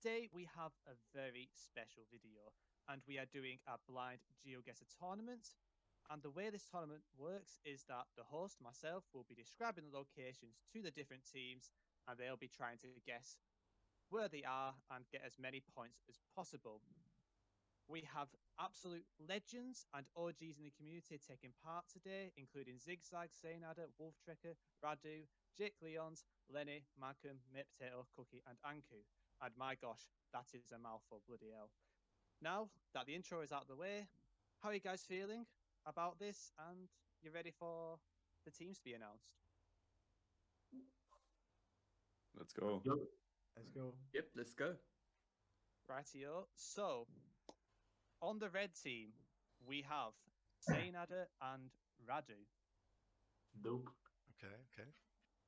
today we have a very special video, and we are doing a blind Geoguessr tournament. And the way this tournament works is that the host, myself, will be describing the locations to the different teams, and they'll be trying to guess where they are and get as many points as possible. We have absolute legends and OGs in the community taking part today, including Zigzag, Sainada, Wolf Trekker, Radu, Jake Leons, Lenny, Malcolm, Mate Potato, Cookie, and Anku. And my gosh, that is a mouthful, bloody hell. Now that the intro is out of the way, how are you guys feeling about this? And you ready for the teams to be announced? Let's go. Let's go. Yep, let's go. Rightio. So, on the red team, we have Sainada and Radu. Dope. Okay.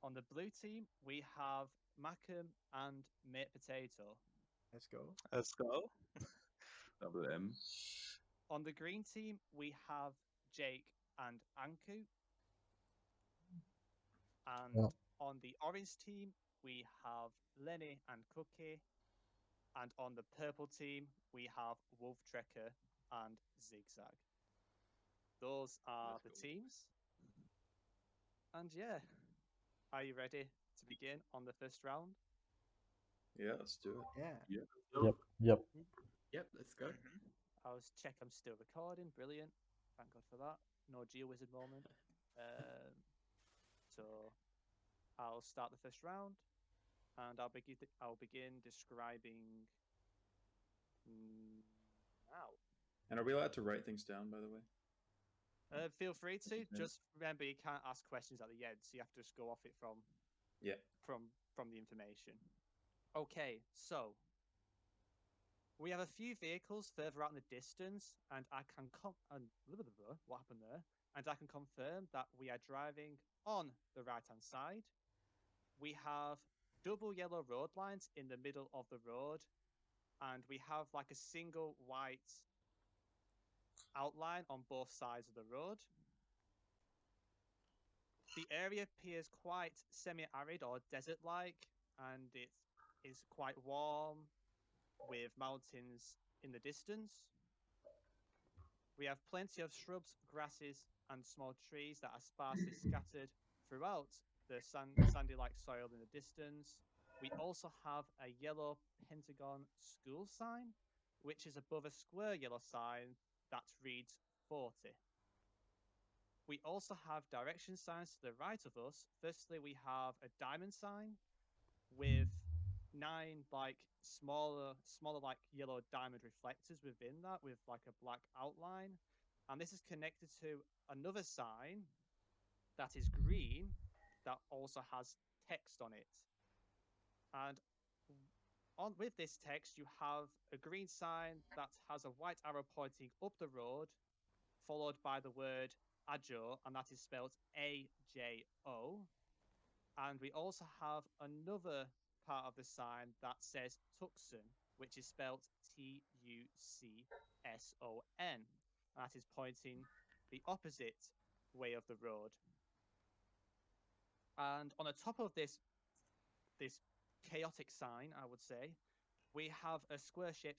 On the blue team, we have Macam and Mate Potato. Let's go. Let's go. Double M. On the green team, we have Jake and Anku. And on the orange team, we have Lenny and Cookie. And on the purple team, we have Wolf Trekker and Zigzag. Those are the teams. And yeah, are you ready to begin on the first round? Yeah, let's do it. Yeah. Yep. Yep, let's go. I was check I'm still recording. Brilliant. Thank God for that. No Geoguessr moment. So I'll start the first round, and I'll begin describing now. And are we allowed to write things down, by the way? Feel free to. Okay. Just remember, you can't ask questions at the end, so you have to just go off it from the information. Okay, so we have a few vehicles further out in the distance, and what happened there? And I can confirm that we are driving on the right-hand side. We have double yellow road lines in the middle of the road, and we have like a single white outline on both sides of the road. The area appears quite semi-arid or desert-like, and it is quite warm with mountains in the distance. We have plenty of shrubs, grasses, and small trees that are sparsely scattered throughout the sandy-like soil in the distance. We also have a yellow pentagon school sign, which is above a square yellow sign that reads 40. We also have direction signs to the right of us. Firstly, we have a diamond sign with 9 like smaller like yellow diamond reflectors within that with like a black outline. And this is connected to another sign that is green that also has text on it. And with this text, you have a green sign that has a white arrow pointing up the road, followed by the word Ajo, and that is spelled A-J-O. And we also have another part of the sign that says Tucson, which is spelled T-U-C-S-O-N. That is pointing the opposite way of the road. And on the top of this chaotic sign, I would say, we have a square shape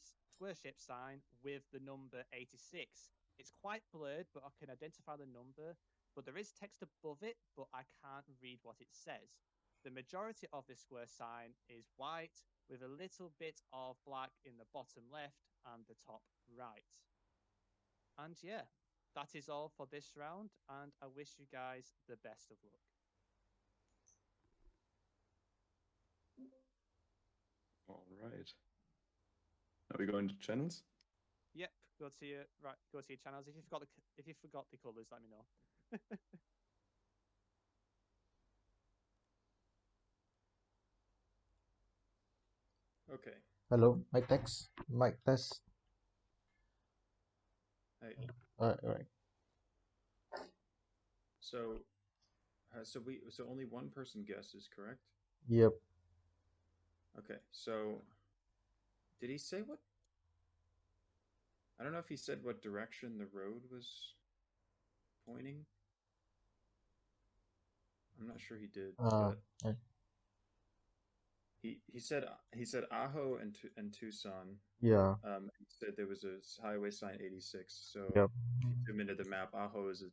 sign with the number 86. It's quite blurred, but I can identify the number. But there is text above it, but I can't read what it says. The majority of this square sign is white, with a little bit of black in the bottom left and the top right. And yeah, that is all for this round, and I wish you guys the best of luck. All right. Are we going to channels? Yep, go to your channels. If you forgot the colours, let me know. Okay. Hello, mic test. Hey. All right. So only one person guesses, correct? Yep. Okay. So did he say what? I don't know if he said what direction the road was pointing. I'm not sure he did, but he said Ajo and Tucson. Yeah. He said there was a highway sign 86. So Yep. if you zoom into the map, Ajo is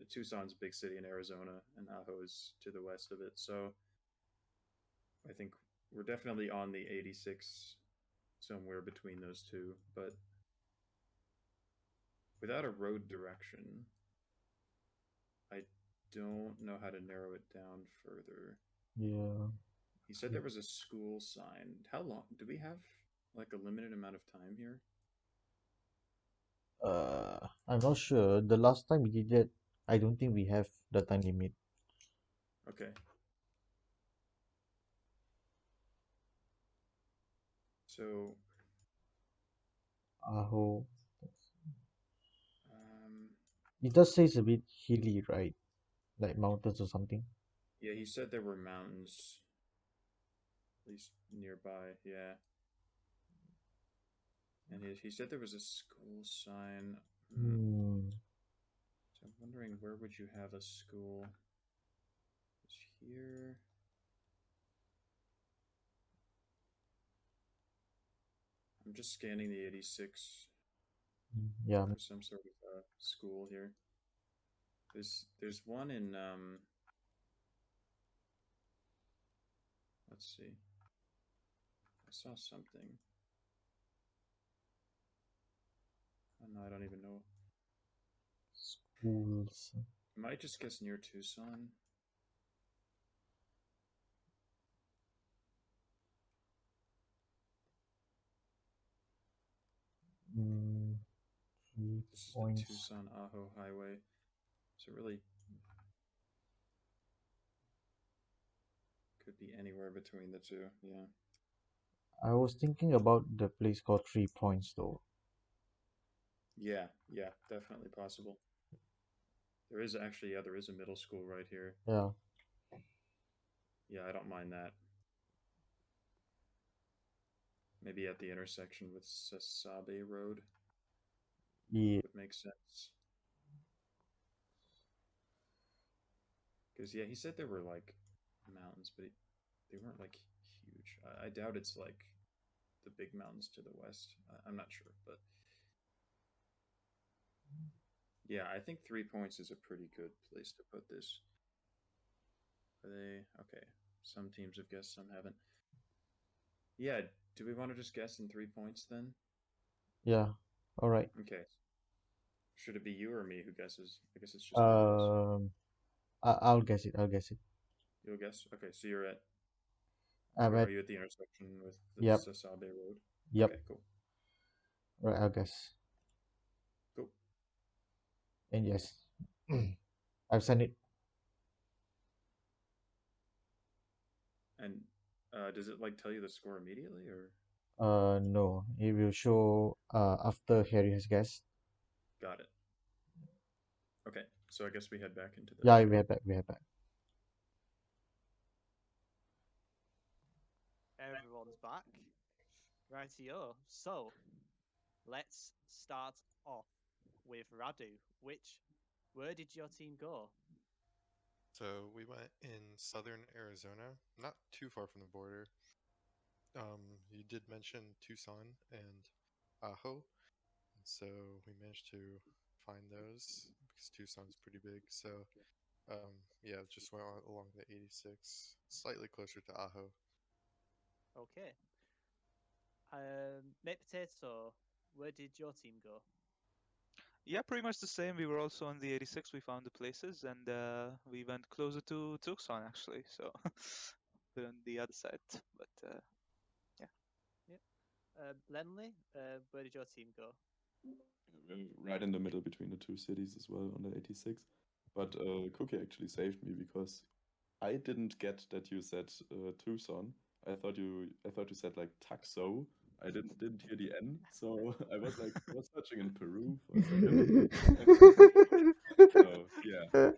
Tucson's a big city in Arizona, and Ajo is to the west of it. So I think we're definitely on the 86, somewhere between those two, but without a road direction, I don't know how to narrow it down further. Yeah. He said there was a school sign. How long do we have? Like a limited amount of time here? I'm not sure. The last time we did that, I don't think we have the time limit. Okay. So, Aho. um, It does say it's a bit hilly, right? Like mountains or something. yeah, he said there were mountains, at least nearby. Yeah, and he said there was a school sign. Hmm. So I'm wondering, where would you have a school? It's here. I'm just scanning the 86 Yeah. for some sort of school here. There's one in let's see. I saw something. Oh no, I don't even know. Schools. I might just guess near Tucson. Mm, 3 This is the points. Tucson Ajo Highway. So really could be anywhere between the two. Yeah. I was thinking about the place called 3 Points though. Yeah, definitely possible. There is actually, there is a middle school right here. Yeah. Yeah, I don't mind that. Maybe at the intersection with Sasabe Road Yeah. would make sense. Because, yeah, he said there were, like, mountains, but they weren't, like, huge. I doubt it's, like, the big mountains to the west. I'm not sure, but... Yeah, I think 3 Points is a pretty good place to put this. Are they... Okay. Some teams have guessed, some haven't. Yeah, do we want to just guess in 3 Points, then? Yeah. All right. Okay. Should it be you or me who guesses? I guess it's just me who guesses. I'll guess it. I'll guess it. You'll guess? Okay, so you're at... I'm Are at. you at the intersection with the Yep. Sasabe Road? Yep. Okay, cool. Right. I'll guess. Cool. And yes, I've sent it. And does it like tell you the score immediately, or? No. It will show after Harry has guessed. Got it. Okay, so I guess we head back into the... Yeah, we head back. We head back. Everyone's back. Rightio. So, let's start off with Radu. Where did your team go? So we went in southern Arizona, not too far from the border. You did mention Tucson and Ajo, and so we managed to find those because Tucson's pretty big. So yeah, just went along the 86, slightly closer to Ajo. Okay. Mate Potato, where did your team go? Yeah, pretty much the same. We were also on the 86. We found the places, and we went closer to Tucson actually. So we're on the other side, but yeah. Lenley, where did your team go? We're right in the middle between the two cities as well on the 86. But Cookie actually saved me because I didn't get that you said Tucson. I thought you said like Taxo. I didn't hear the N, so I was searching in Peru for a second. So yeah,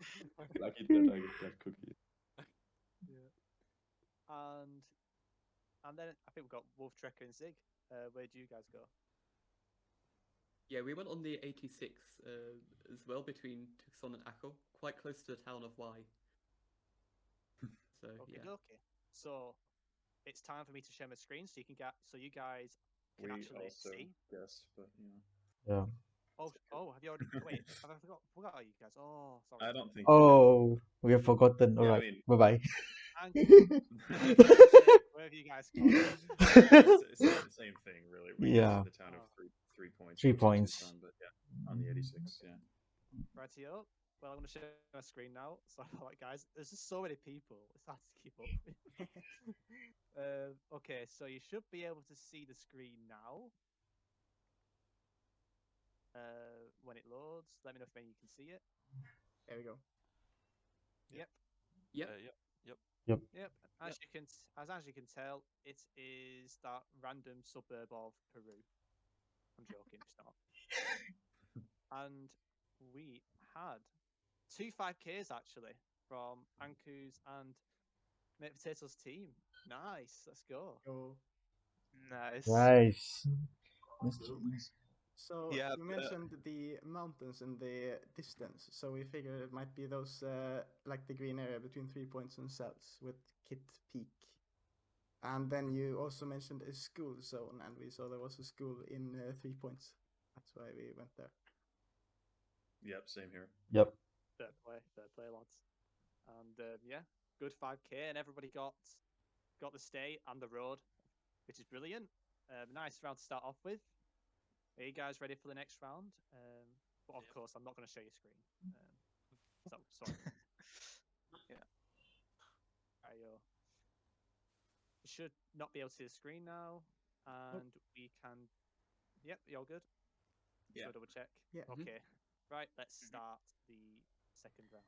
lucky that I got Cookie. And then I think we've got Wolf Trekker and Zig. Where do you guys go? Yeah, we went on the 86 as well between Tucson and Ajo, quite close to the town of Y. So Okay, yeah. okay. So it's time for me to share my screen so you guys can We actually also see. guessed, but you know. Yeah. Oh, have you already? Wait, have I forgot you guys? Oh, sorry. I don't think. Oh, we have forgotten. Yeah, I Alright. mean- Bye bye. And where have you guys gone? it's the same thing, really. We Yeah. guessed the town of Oh. 3 points. 3 which is points. Tucson, but yeah, on the 86. Yeah. Rightio. Well, I'm going to share my screen now. Sorry about that, guys. There's just so many people. It's hard to keep up with. Okay, so you should be able to see the screen now. When it loads, let me know if you can see it. There we go. Yep. Yep. Yep. As you can tell, it is that random suburb of Peru. I'm joking, it's not. And we had 2 5Ks actually from Anku's and Mate Potato's team. Nice, let's go. Go. Nice. Nice. So Yeah, you mentioned the mountains and the distance, so we figured it might be those like the green area between 3 points and cells with Kit Peak. And then you also mentioned a school zone, and we saw there was a school in 3 points. That's why we went there. Yep. Same here. Yep. Fair play, lads. And yeah, good 5K, and everybody got the stay and the road, which is brilliant. Nice round to start off with. Are you guys ready for the next round? But of course, I'm not going to show you screen. So sorry. Yeah. You should not be able to see the screen now, and we can. Yep, you're good. Yeah. So double check. Yeah. Okay. Right. Let's start the second round.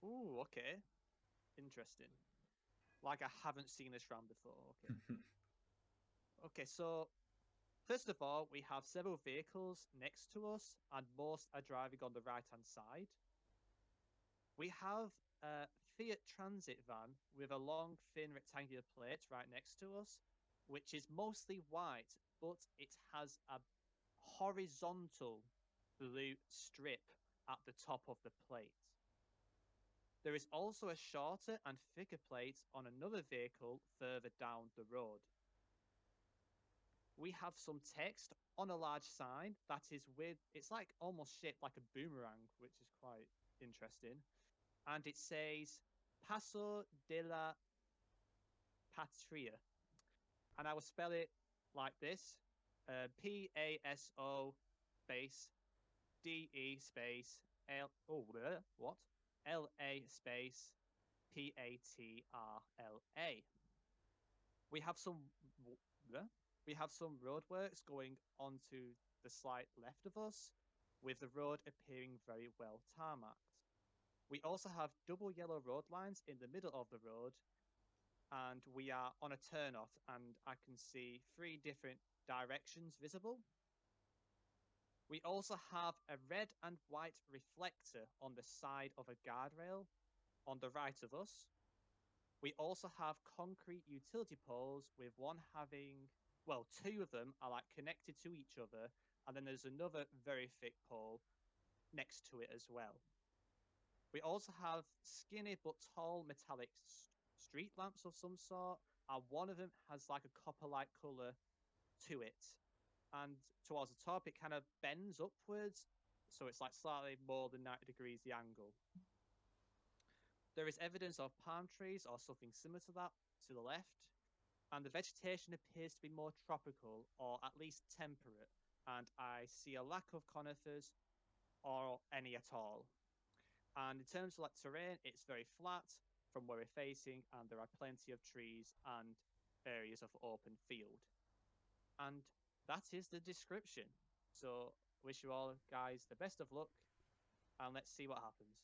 Ooh. Okay. Interesting. Like I haven't seen this round before. Okay. Okay. So first of all, we have several vehicles next to us, and most are driving on the right-hand side. We have a Fiat Transit van with a long, thin rectangular plate right next to us, which is mostly white, but it has a horizontal blue strip at the top of the plate. There is also a shorter and thicker plate on another vehicle further down the road. We have some text on a large sign that is it's like almost shaped like a boomerang, which is quite interesting. And it says Paso de la Patria. And I will spell it like this: PASO space DE space LA space PATRLA. We have some roadworks going onto the slight left of us, with the road appearing very well tarmacked. We also have double yellow road lines in the middle of the road, and we are on a turnoff, and I can see 3 different directions visible. We also have a red and white reflector on the side of a guardrail on the right of us. We also have concrete utility poles, with one having, 2 of them are like connected to each other, and then there's another very thick pole next to it as well. We also have skinny but tall metallic street lamps of some sort, and one of them has like a copper-like color to it. And towards the top, it kind of bends upwards, so it's like slightly more than 90 degrees the angle. There is evidence of palm trees or something similar to that to the left, and the vegetation appears to be more tropical or at least temperate, and I see a lack of conifers or any at all. And in terms of like terrain, it's very flat from where we're facing, and there are plenty of trees and areas of open field. And that is the description. So wish you all guys the best of luck, and let's see what happens.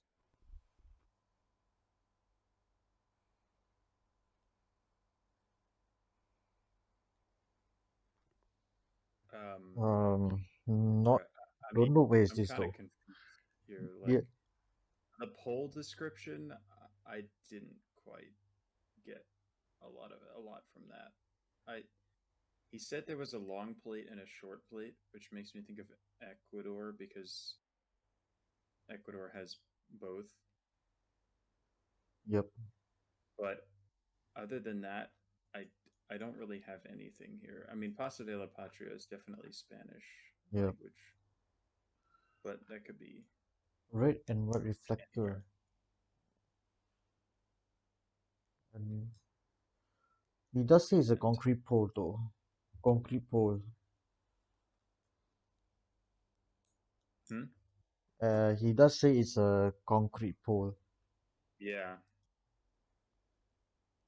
Not. I Don't mean, know where is I'm this kind of though. confused here. Yeah. Like the poll description, I didn't quite get a lot from that. He said there was a long plate and a short plate, which makes me think of Ecuador, because Ecuador has both. Yep. But other than that, I don't really have anything here. I mean, Paso de la Patria is definitely Spanish Yeah. language, but that could be Red and white reflector. anywhere. And he does say it's a And- concrete pole though. Concrete pole. He does say it's a concrete pole. Yeah.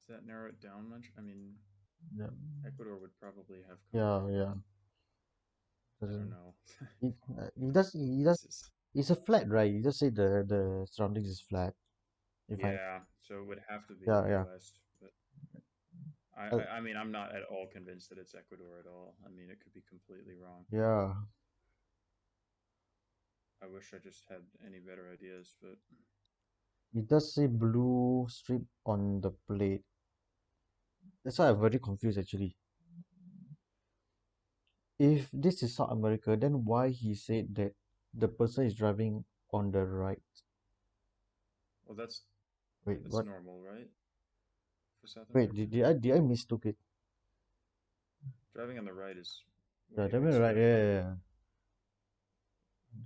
Does that narrow it down much? I mean, Yeah, Ecuador would probably have yeah, concrete. yeah. I don't Doesn't know. he does This is it's a flat, right? You just say the surroundings is flat. If I yeah. So it would have to be Yeah, in the yeah. west, but Uh, I mean, I'm not at all convinced that it's Ecuador at all. I mean, it could be completely wrong. yeah. I wish I just had any better ideas, but It does say blue strip on the plate. That's why I'm very confused actually. If this is South America, then why he said that the person is driving on the right? well, that's Wait, what? normal, right? For South Wait, America, did I mistook it? driving on the right is Yeah, where you driving right. expect.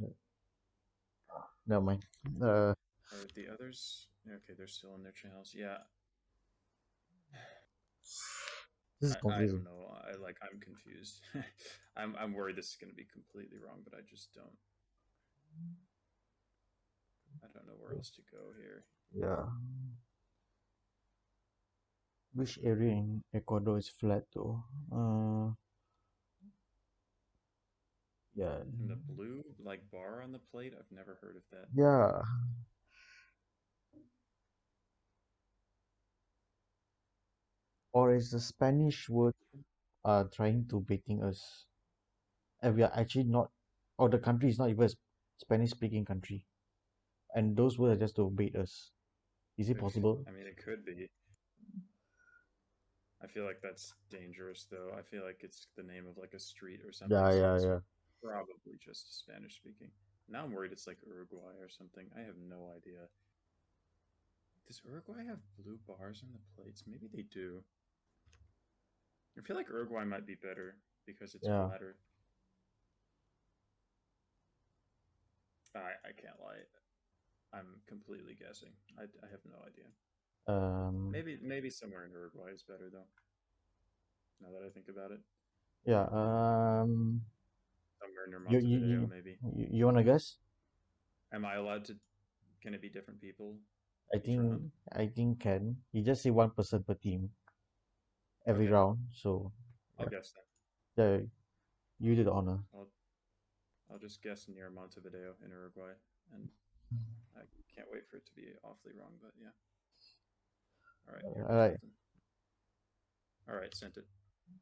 Yeah. Never mind. Are the others okay? They're still in their channels. Yeah, This is I confusing. don't know. I'm confused. I'm worried this is going to be completely wrong, but I just don't. I don't know where else to go here. Yeah. Which area in Ecuador is flat though? Yeah. And the blue like bar on the plate, I've never heard of that. Yeah. Or is the Spanish word trying to baiting us? And we are actually not, or the country is not even a Spanish speaking country. And those words are just to bait us. Is it possible? I mean, it could be. I feel like that's dangerous, though. I feel like it's the name of like a street or something. Yeah, So yeah, it's yeah. probably just Spanish speaking. Now I'm worried it's like Uruguay or something. I have no idea. Does Uruguay have blue bars on the plates? Maybe they do. I feel like Uruguay might be better because it's Yeah. flatter. I can't lie. I'm completely guessing. I have no idea. Maybe somewhere in Uruguay is better though. Now that I think about it, Yeah. somewhere near You Montevideo, maybe. you wanna guess? Am I allowed to? Can it be different people I each round? think can. You just say one person per team every Okay. round. So I'll yeah, guess that. yeah. You did the honor. I'll just guess near Montevideo in Uruguay, and I can't wait for it to be awfully wrong. But yeah. All right. Here All goes right. nothing. All right. Sent it.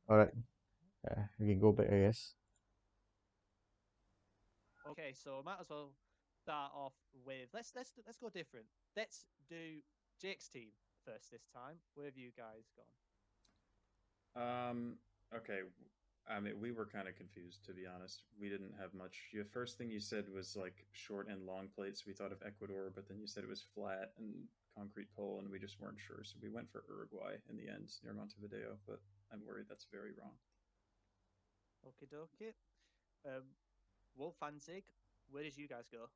All right. We can go back, I guess. Okay, so might as well start off with let's go different. Let's do Jake's team first this time. Where have you guys gone? Okay. I mean, we were kind of confused, to be honest. We didn't have much. The first thing you said was like short and long plates. We thought of Ecuador, but then you said it was flat and concrete pole, and we just weren't sure. So we went for Uruguay in the end, near Montevideo. But I'm worried that's very wrong. Okie dokie. Wolf and Zig, where did you guys go?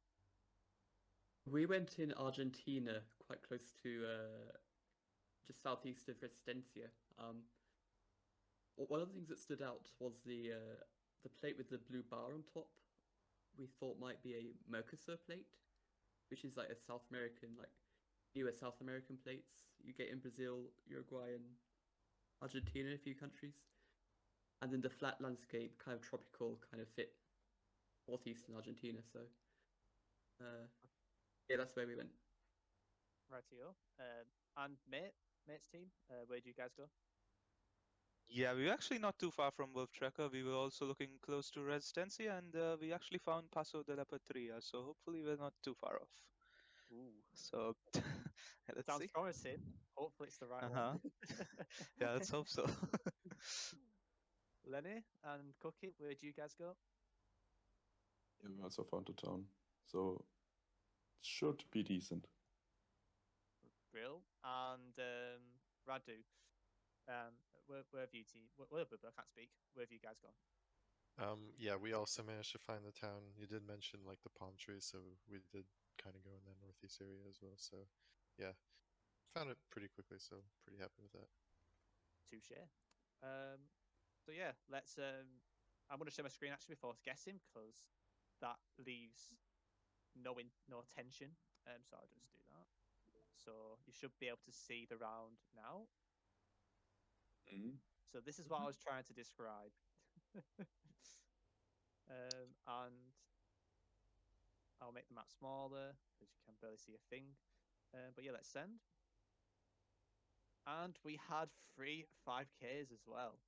We went in Argentina, quite close to just southeast of Resistencia. One of the things that stood out was the plate with the blue bar on top. We thought might be a Mercosur plate, which is like a South American, like newer South American plates you get in Brazil, Uruguay, and Argentina, a few countries. And then the flat landscape, kind of tropical, kind of fit northeastern Argentina. So, yeah, that's where we went. Rightio. And mate's team, where did you guys go? Yeah, we were actually not too far from Wolf Tracker. We were also looking close to Resistencia, and we actually found Paso de la Patria. So hopefully we're not too far off. Ooh, So let's sounds see. promising. Hopefully it's the right Uh-huh. one. Yeah, let's hope so. Lenny and Cookie, where did you guys go? Yeah, we also found a town, so it should be decent. Brill. And Radu, where have you I can't speak. Where have you guys gone? Yeah, we also managed to find the town. You did mention like the palm trees, so we did kind of go in that northeast area as well. So, yeah, found it pretty quickly. So pretty happy with that. Touche. So yeah, let's. I'm going to share my screen actually before guessing because that leaves no tension. So I'll just do that. So you should be able to see the round now. Mhm. So this is what I was trying to describe. And I'll make the map smaller because you can barely see a thing. But yeah, let's send. And we had 3 5Ks as well.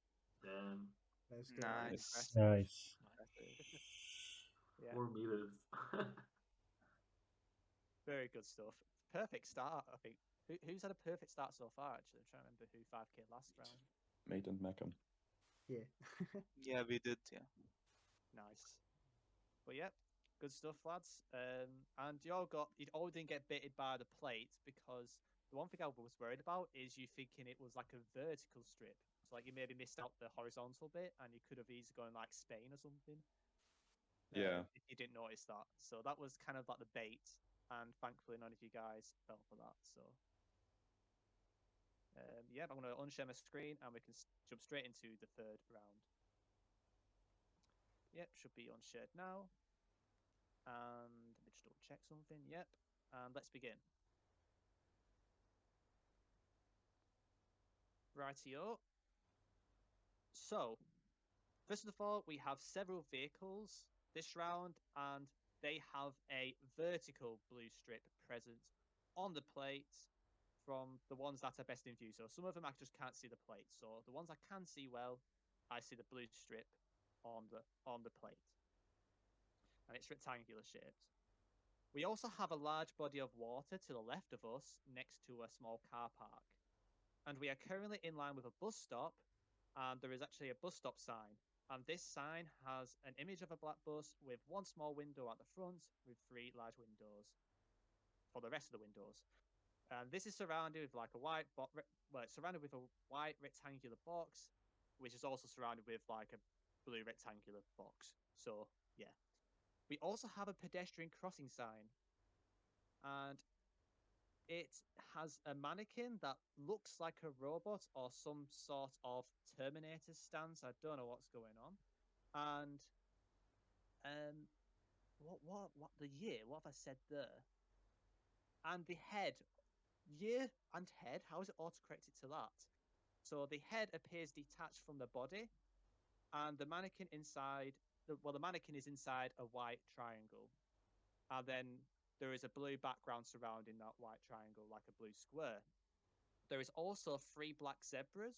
Damn. Let's go. Nice. Nice. Impressive. Yeah, 4 meters. very good stuff. Perfect start, I think. Who's had a perfect start so far, actually? I'm trying to remember who 5K last round. Mate and Macam. Yeah. Yeah, we did. Yeah. Nice. But yeah, good stuff, lads. And you all didn't get baited by the plate because the one thing I was worried about is you thinking it was like a vertical strip. So like you maybe missed out the horizontal bit and you could have easily gone like Spain or something. Yeah. If you didn't notice that. So that was kind of like the bait. And thankfully none of you guys fell for that. So yeah, I'm going to unshare my screen and we can jump straight into the third round. Yep, should be unshared now. And let me just double check something. Yep. And let's begin. Rightio. So, first of all, we have several vehicles this round, and they have a vertical blue strip present on the plate from the ones that are best in view. So some of them I just can't see the plate. So the ones I can see well, I see the blue strip on the plate. And it's rectangular shaped. We also have a large body of water to the left of us next to a small car park. And we are currently in line with a bus stop, and there is actually a bus stop sign. And this sign has an image of a black bus with one small window at the front with 3 large windows for the rest of the windows. And this is surrounded with like a it's surrounded with a white rectangular box, which is also surrounded with like a blue rectangular box. So yeah. We also have a pedestrian crossing sign, and it has a mannequin that looks like a robot or some sort of Terminator stance. I don't know what's going on. And what the year? What have I said there? And the head, year and head. How is it autocorrected to that? So the head appears detached from the body, and the mannequin the mannequin is inside a white triangle, and then there is a blue background surrounding that white triangle, like a blue square. There is also 3 black zebra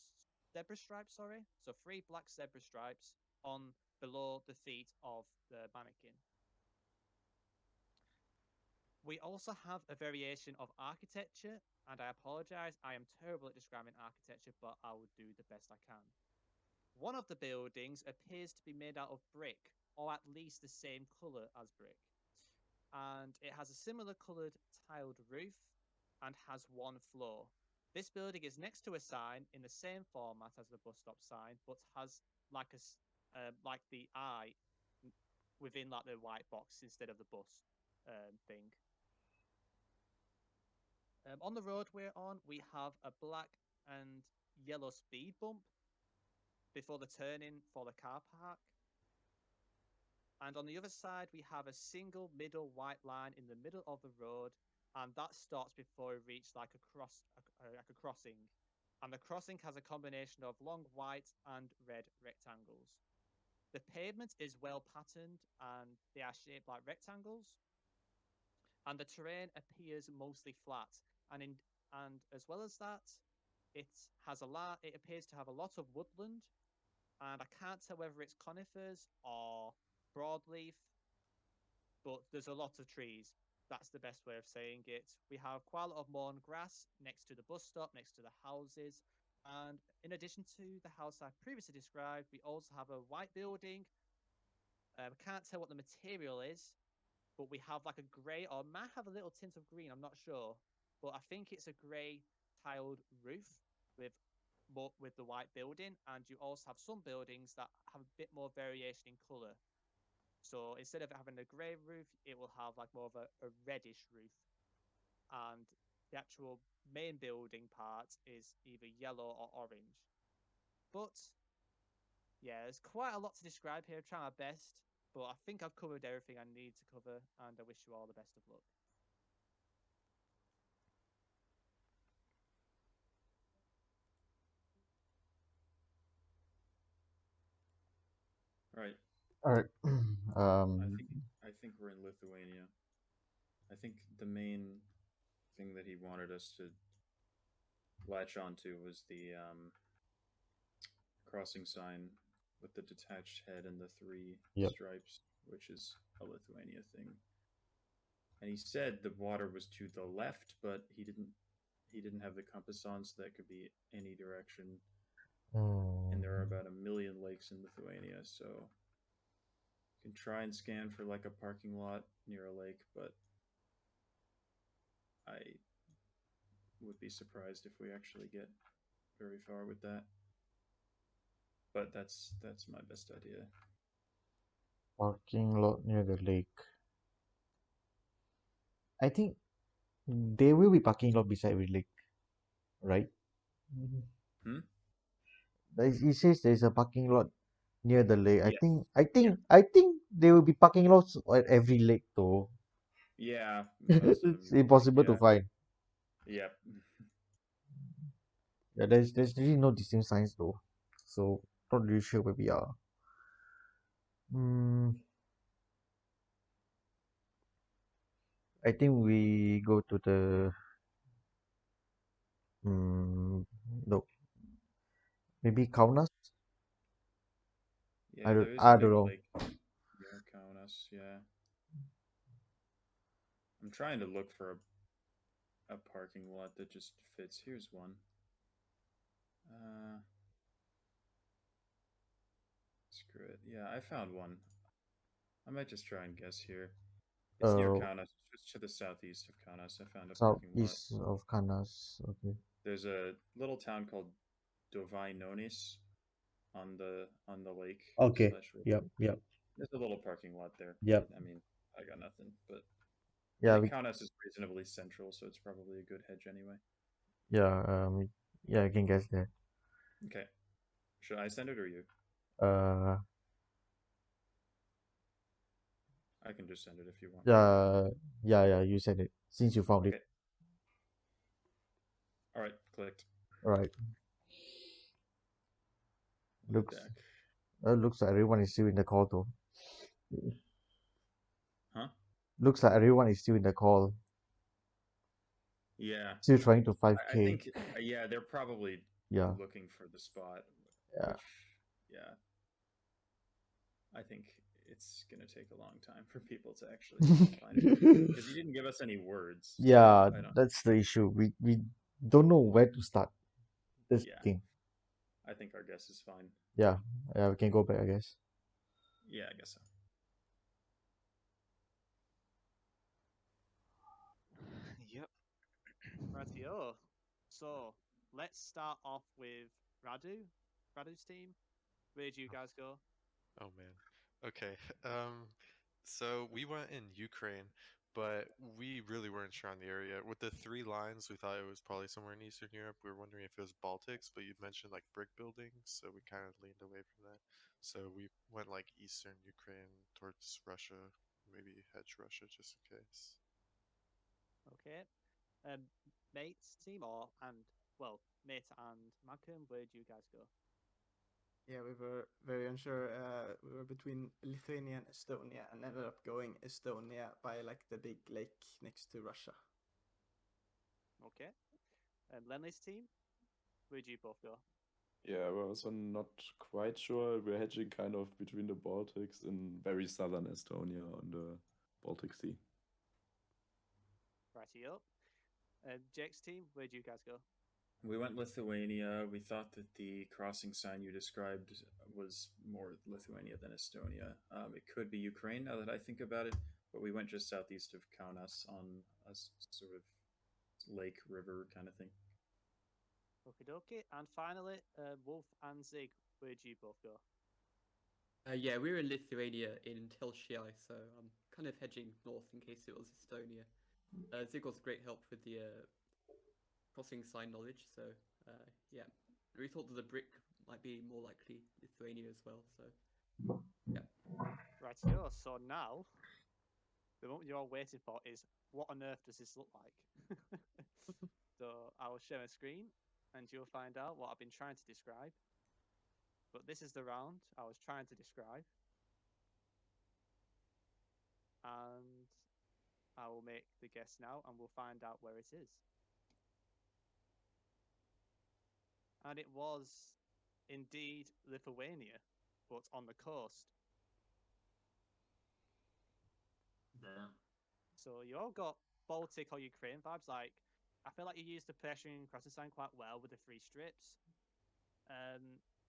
stripes, sorry. So 3 black zebra stripes on below the feet of the mannequin. We also have a variation of architecture, and I apologize, I am terrible at describing architecture, but I will do the best I can. One of the buildings appears to be made out of brick, or at least the same color as brick. And it has a similar colored tiled roof and has 1 floor. This building is next to a sign in the same format as the bus stop sign, but has like like the eye within like the white box instead of the bus thing. On the road we're on, we have a black and yellow speed bump before the turning for the car park. And on the other side, we have a single middle white line in the middle of the road, and that stops before we reach like a crossing. And the crossing has a combination of long white and red rectangles. The pavement is well patterned, and they are shaped like rectangles. And the terrain appears mostly flat, and as well as that, it appears to have a lot of woodland, and I can't tell whether it's conifers or broadleaf, but there's a lot of trees. That's the best way of saying it. We have quite a lot of mown grass next to the bus stop, next to the houses. And in addition to the house I previously described, we also have a white building. I can't tell what the material is, but we have like a grey, or might have a little tint of green, I'm not sure. But I think it's a grey tiled roof with with the white building, and you also have some buildings that have a bit more variation in color. So instead of having a grey roof, it will have like more of a reddish roof, and the actual main building part is either yellow or orange. But yeah, there's quite a lot to describe here. I try my best, but I think I've covered everything I need to cover, and I wish you all the best of luck. Right. All right. I think we're in Lithuania. I think the main thing that he wanted us to latch onto was the crossing sign with the detached head and the three Yep. stripes, which is a Lithuania thing. And he said the water was to the left, but he didn't have the compass on, so that could be any direction. And there are about 1 million lakes in Lithuania, so you can try and scan for like a parking lot near a lake, but I would be surprised if we actually get very far with that. But that's my best idea. Parking lot near the lake. I think there will be parking lot beside the lake, right? Hmm? It says there's a parking lot near the lake. Yes. I think there will be parking lots at every lake though. Yeah, most of them. It's impossible to Yeah. find. Yep. Yeah, there's really no distinct signs though, so not really sure where we are. I think we go to the no, maybe Kaunas. Yeah, there is a I big don't know. lake near Kaunas. Yeah. I'm trying to look for a parking lot that just fits. Here's one. Screw it. Yeah, I found one. I might just try and guess here. It's near Kaunas. It's just to the southeast of Kaunas. I found a parking lot. Southeast of Kaunas. Okay. There's a little town called Dovainonis on the lake Okay. slash river. Yep. Yep. There's a little parking lot there. Yep. I mean, I got nothing, but I Yeah. think Kaunas is reasonably central, so it's probably a good hedge anyway. Yeah. Yeah. I can guess that. Okay. Should I send it or you? I can just send it if you want. Yeah. You said it since you found it. Okay. All right. Clicked. All right. Looks Deck. looks like everyone is still in the call though. Huh? Looks like everyone is still in the call. Yeah. Still trying to 5K. I think yeah, they're probably Yeah. looking for the spot. Yeah. Which, yeah. I think it's gonna take a long time for people to actually find it because he didn't give us any words. So Yeah, I don't. that's the issue. We don't know where to start. This Yeah. thing. I think our guess is fine. Yeah. Yeah, we can go back, I guess. Yeah, I guess so. Yep. Rightio. So let's start off with Radu. Radu's team. Where do you guys go? Oh man. Okay. So we went in Ukraine, but we really weren't sure on the area. With the three lines, we thought it was probably somewhere in Eastern Europe. We were wondering if it was Baltics, but you mentioned like brick buildings, so we kind of leaned away from that. So we went like Eastern Ukraine towards Russia, maybe hedge Russia just in case. Okay. Mate's team Mate and Malcolm, where do you guys go? Yeah, we were very unsure. We were between Lithuania and Estonia, and ended up going Estonia by like the big lake next to Russia. Okay. Lenley's team, where do you both go? Yeah, we're also not quite sure. We're hedging kind of between the Baltics and very southern Estonia on the Baltic Sea. Rightio. Jake's team, where do you guys go? We went Lithuania. We thought that the crossing sign you described was more Lithuania than Estonia. It could be Ukraine now that I think about it, but we went just southeast of Kaunas on a sort of lake river kind of thing. Okie dokie. And finally, Wolf and Zig, where'd you both go? Yeah, we were in Lithuania in Telšiai, so I'm kind of hedging north in case it was Estonia. Zig was great help with the crossing sign knowledge, so yeah. We thought that the brick might be more likely Lithuania as well, so yeah. Rightio. So now, the moment you're all waiting for is, what on earth does this look like? So I will share my screen, and you'll find out what I've been trying to describe. But this is the round I was trying to describe. And I will make the guess now, and we'll find out where it is. And it was indeed Lithuania, but on the coast. Damn. So you all got Baltic or Ukraine vibes. Like, I feel like you used the pedestrian crossing sign quite well with the free strips.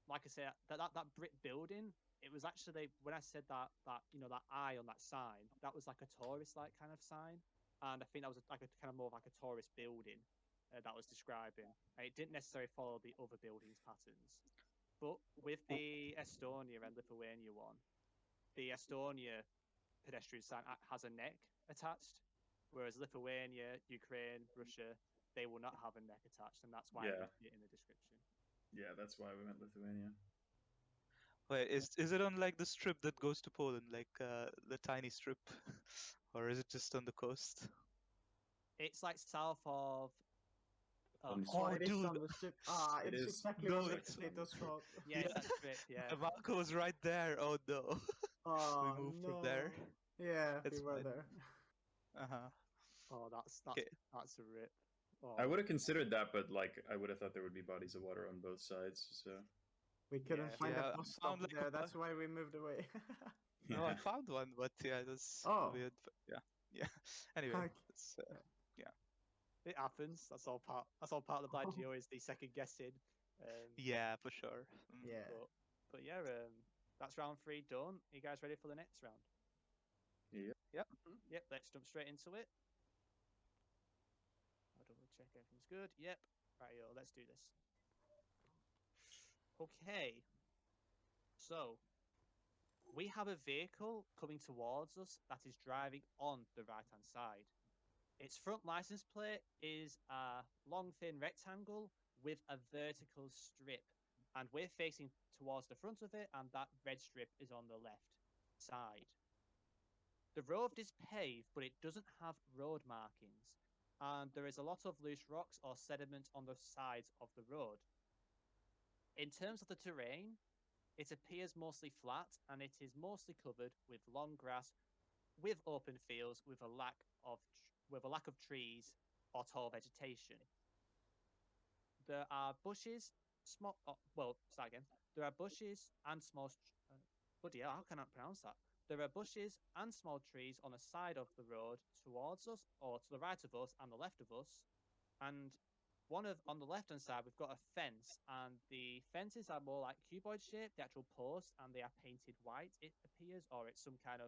Like I said, that brick building, it was actually, when I said that that eye on that sign, that was like a tourist like kind of sign, and I think that was like a kind of more of like a tourist building that was describing. And it didn't necessarily follow the other buildings patterns, but with the Estonia and Lithuania one, the Estonia pedestrian sign has a neck attached, whereas Lithuania, Ukraine, Russia, they will not have a neck attached, and that's why I Yeah. didn't put it in the description. Yeah, that's why we went Lithuania. Wait, is it on like the strip that goes to Poland, like the tiny strip, or is it just on the coast? It's like south of. On Oh, Oh, it is dude. on the strip. It It's is. exactly No, where the it's- potatoes throat. Yeah, it's that strip. Yeah. Marco was right there. Oh no. Oh, We moved no. from there. Yeah, It's we were fine. there. Uh-huh. Oh, that's Okay. that's a rip. Oh, I would have considered that, but like I would have thought there would be bodies of water on both sides. So We couldn't Yeah. find Yeah, a I bus stop found, like, there. a That's why we moved away. No, I found one, but yeah, that's Oh. weird. But yeah. Anyway, Okay. it's, it happens. That's all part. That's all part of the blind geo is the second guessing. yeah, for sure. Yeah. But yeah, that's round 3 done. Are you guys ready for the next round? yeah. Yep. Let's jump straight into it. I'll double check everything's good. Yep. Rightio, let's do this. Okay. So we have a vehicle coming towards us that is driving on the right-hand side. Its front license plate is a long, thin rectangle with a vertical strip, and we're facing towards the front of it, and that red strip is on the left side. The road is paved, but it doesn't have road markings, and there is a lot of loose rocks or sediment on the sides of the road. In terms of the terrain, it appears mostly flat, and it is mostly covered with long grass, with open fields, with a lack of trees or tall vegetation. There are bushes, small. Oh, well, start again. There are bushes and small. Bloody hell, how can I pronounce that? There are bushes and small trees on the side of the road towards us, or to the right of us and the left of us. And on the left hand side, we've got a fence, and the fences are more like cuboid shaped, the actual posts, and they are painted white, it appears, or it's some kind of,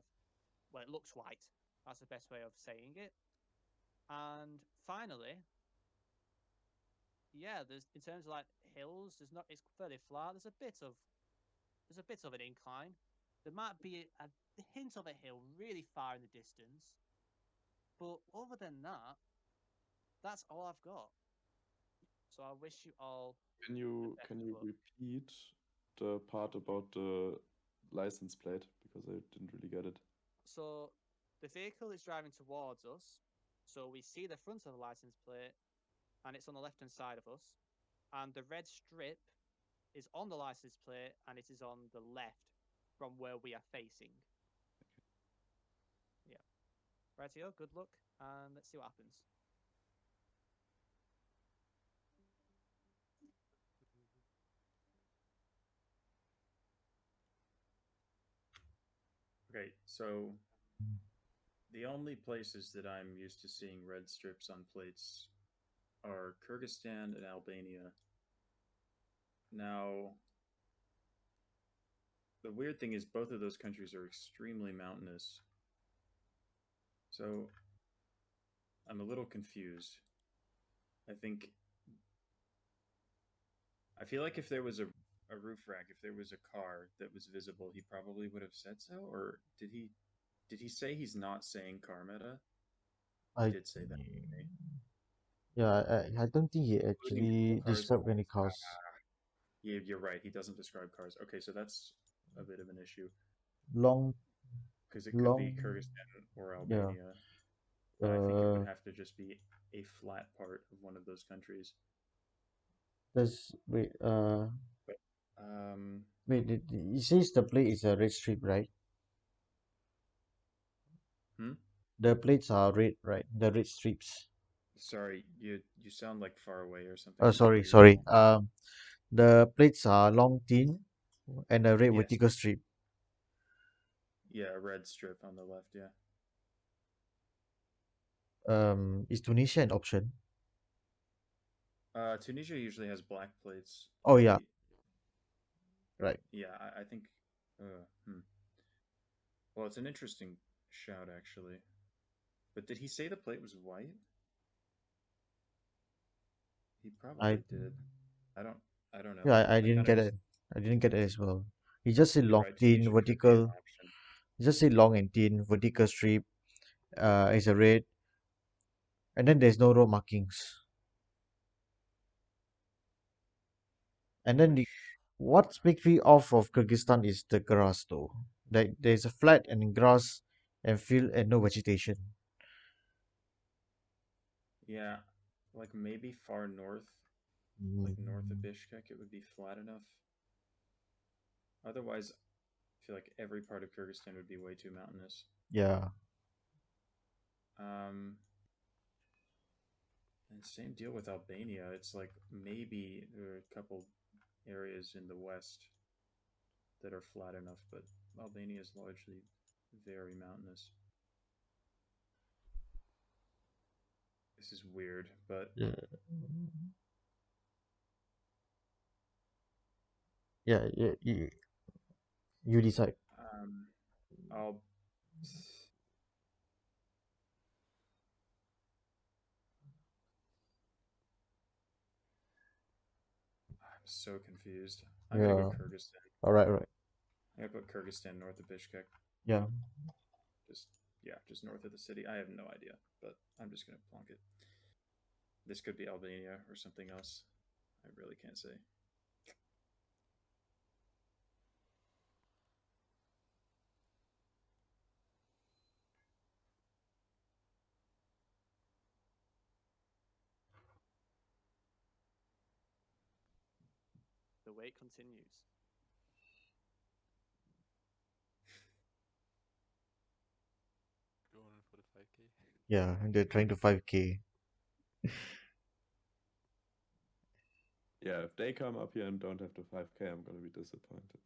well, it looks white. That's the best way of saying it. And finally, yeah, there's, in terms of like hills, it's fairly flat. There's a bit of an incline. There might be a hint of a hill really far in the distance. But other than that, that's all I've got. So I wish you all Can you best can of you luck. repeat the part about the license plate because I didn't really get it. So the vehicle is driving towards us. So we see the front of the license plate, and it's on the left hand side of us. And the red strip is on the license plate, and it is on the left from where we are facing. Yeah. Rightio, good luck, and let's see what happens. Okay, so the only places that I'm used to seeing red strips on plates are Kyrgyzstan and Albania. Now, the weird thing is both of those countries are extremely mountainous. So I'm a little confused. I think I feel like if there was a roof rack, if there was a car that was visible, he probably would have said so. Or did he say he's not saying car meta? He I did say that to me. yeah, I don't think he Including actually cars. described any cars. Yeah, you're right. He doesn't describe cars. Okay, so that's a bit of an issue Long, because it could be long, Kyrgyzstan or yeah. Albania. I think it would Uh, have to just be a flat part of one of those countries. there's wait, But it says the plate is a red strip, right? hmm? The plates are red, right? The red strips. Sorry, you sound like far away or something. Oh, I can't hear sorry. you. The plates are long, thin, and a red Yes. vertical strip. Yeah, a red strip on the left. Yeah. Is Tunisia an option? Tunisia usually has black plates. Oh yeah, right. Yeah, I think. Well, it's an interesting shout actually. But did he say the plate was white? He I probably did. I don't. I don't know. yeah, I I didn't thought it get was. it. I didn't get it as well. He just said You're long, right. thin, Tunisia could be an vertical. option. He just said long and thin, vertical strip. Is a red, and then there's no road markings. And then what makes me off of Kyrgyzstan is the grass though. Like there's a flat and grass and field and no vegetation. Yeah, like maybe far north, like north of Bishkek, it would be flat enough. Otherwise, I feel like every part of Kyrgyzstan would be way too mountainous. Yeah. And same deal with Albania. It's like maybe there are a couple areas in the west that are flat enough, but Albania is largely very mountainous. This is weird, but Yeah. Yeah, you decide. I'll. I'm so confused. I'm gonna go Yeah. Kyrgyzstan. All right. I'm gonna put Kyrgyzstan north of Bishkek. Yeah. Just north of the city. I have no idea, but I'm just gonna plonk it. This could be Albania or something else. I really can't say. The wait continues. Going for the 5K. Yeah, and they're trying to 5K. Yeah, if they come up here and don't have the 5K, I'm gonna be disappointed.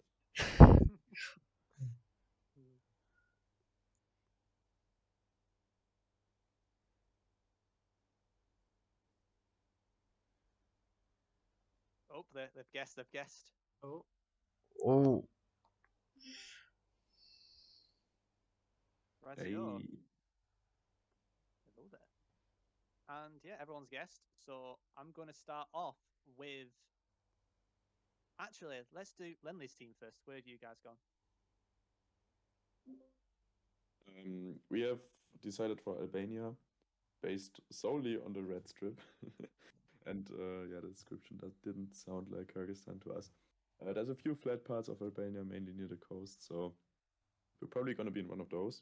Oh, they've guessed. They've guessed. Oh, Oh, Right. Hey. Hello there. And yeah, everyone's guessed. So I'm going to start off with. Actually, let's do Lenley's team first. Where have you guys gone? We have decided for Albania based solely on the red strip. And yeah, the description that didn't sound like Kyrgyzstan to us. There's a few flat parts of Albania, mainly near the coast, so we're probably going to be in one of those.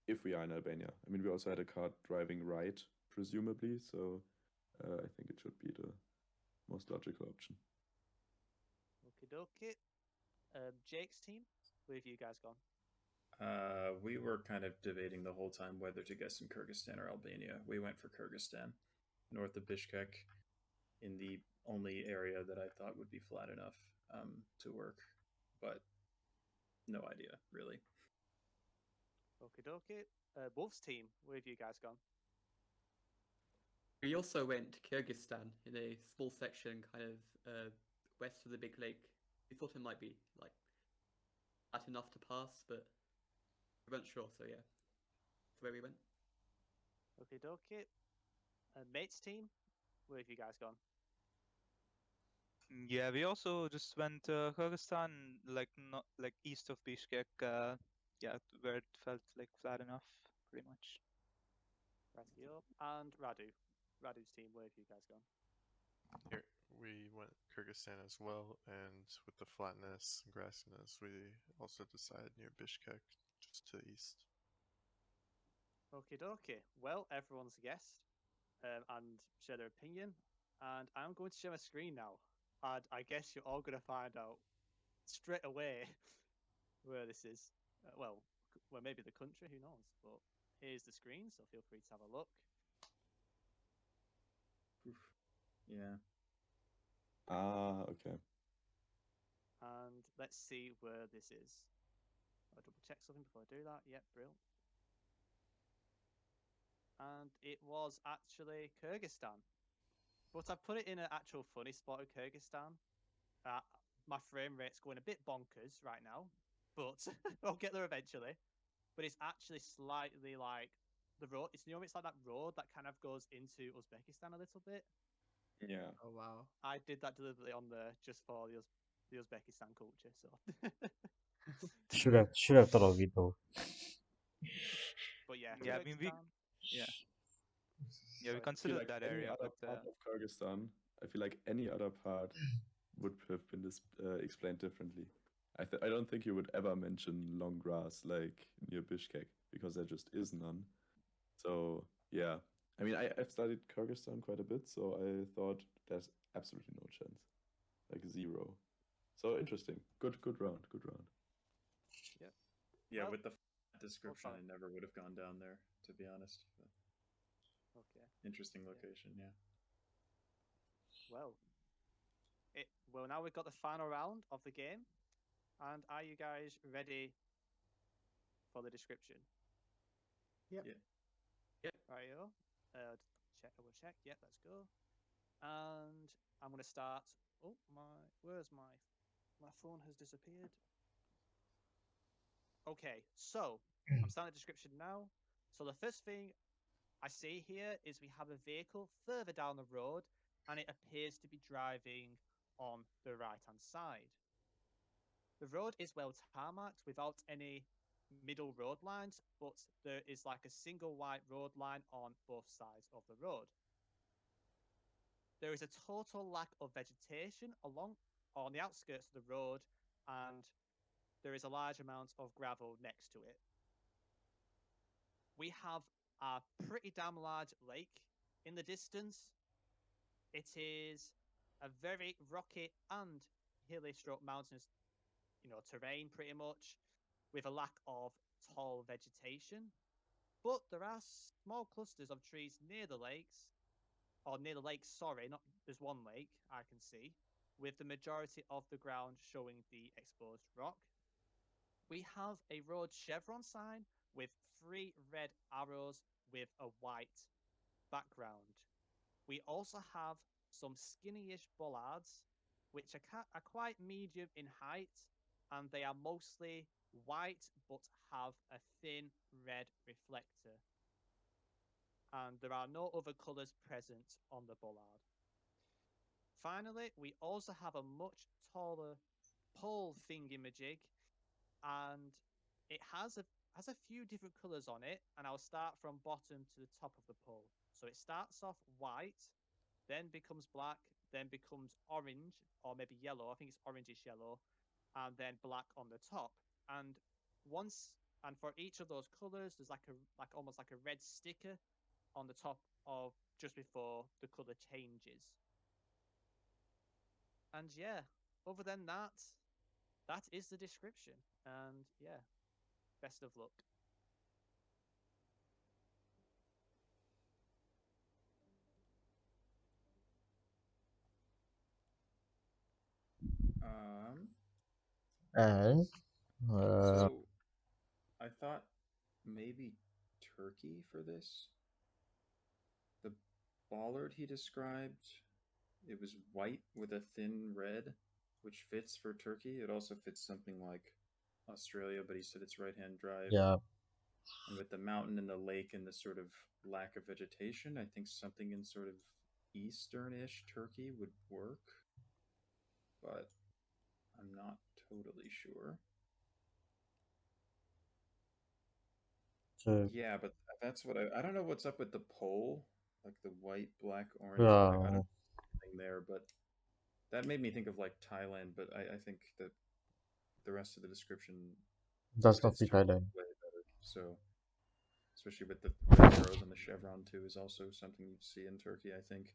If we are in Albania. I mean, we also had a car driving right, presumably, so I think it should be the most logical option. Okie dokie. Jake's team. Where have you guys gone? We were kind of debating the whole time whether to guess in Kyrgyzstan or Albania. We went for Kyrgyzstan, north of Bishkek, in the only area that I thought would be flat enough to work, but no idea really. Okie dokie. Wolf's team. Where have you guys gone? We also went to Kyrgyzstan in a small section, kind of west of the big lake. We thought it might be like flat enough to pass, but we weren't sure. So yeah, that's where we went. Okie dokie. Mate's team. Where have you guys gone? Yeah, we also just went to Kyrgyzstan, like not like east of Bishkek. Yeah, where it felt like flat enough, pretty much. Right, and Radu's team. Where have you guys gone? Here, we went Kyrgyzstan as well, and with the flatness and grassiness, we also decided near Bishkek, just to the east. Okie dokie. Well, everyone's guessed and share their opinion, and I'm going to share my screen now. And I guess you're all going to find out straight away where this is. Well, maybe the country, who knows? But here's the screen, so feel free to have a look. Oof. Yeah. Ah, okay. And let's see where this is. I'll double check something before I do that. Yep, brilliant. And it was actually Kyrgyzstan. But I put it in an actual funny spot of Kyrgyzstan. My frame rate's going a bit bonkers right now, but I'll get there eventually. But it's actually slightly like the road. It's it's like that road that kind of goes into Uzbekistan a little bit. Yeah. Oh wow. I did that deliberately on there just for the Uzbekistan culture. So, Should have thought of it though. but yeah, Yeah, I mean, Kyrgyzstan. yeah, we Sorry. I feel considered like that any area, other but part of Kyrgyzstan, I feel like any other part would have been explained differently. I don't think you would ever mention long grass like near Bishkek because there just is none. So yeah, I mean I've studied Kyrgyzstan quite a bit, so I thought there's absolutely no chance, like zero. So interesting. Good round. Good round. Yeah, Well, with the description, sorry. I never would have gone down there, to be honest. But Okay. interesting location, yeah. Well, now we've got the final round of the game, and are you guys ready for the description? Yep. Yeah. Rightio. Check. I will check. Yep, let's go. And I'm going to start. Oh where's my phone has disappeared. Okay, so I'm starting the description now. So the first thing I see here is we have a vehicle further down the road, and it appears to be driving on the right-hand side. The road is well tarmacked without any middle road lines, but there is like a single white road line on both sides of the road. There is a total lack of vegetation along on the outskirts of the road, and there is a large amount of gravel next to it. We have a pretty damn large lake in the distance. It is a very rocky and hilly stroke mountainous, terrain pretty much, with a lack of tall vegetation. But there are small clusters of trees near the lakes, or near the lake, sorry, not there's one lake I can see, with the majority of the ground showing the exposed rock. We have a road chevron sign with 3 red arrows with a white background. We also have some skinny-ish bollards, which are quite medium in height, and they are mostly white but have a thin red reflector. And there are no other colours present on the bollard. Finally, we also have a much taller pole thingamajig, and it has a few different colours on it, and I'll start from bottom to the top of the pole. So it starts off white, then becomes black, then becomes orange or maybe yellow. I think it's orangish yellow, and then black on the top. And for each of those colors, there's almost like a red sticker on the top of just before the color changes. And yeah, other than that, that is the description. And yeah, best of luck. And So I thought maybe Turkey for this. The bollard he described, it was white with a thin red, which fits for Turkey. It also fits something like Australia, but he said it's right-hand drive. yeah, And with the mountain and the lake and the sort of lack of vegetation, I think something in sort of eastern-ish Turkey would work. but I'm not totally sure. So Yeah, but that's what I don't know what's up with the pole, like the white, black, orange flag. I don't yeah, know anything there, but that made me think of like Thailand. But I think that the rest of the description does not fits fit Turkey Thailand. way better. So, especially with the red arrows on the chevron too, is also something you'd see in Turkey, I think.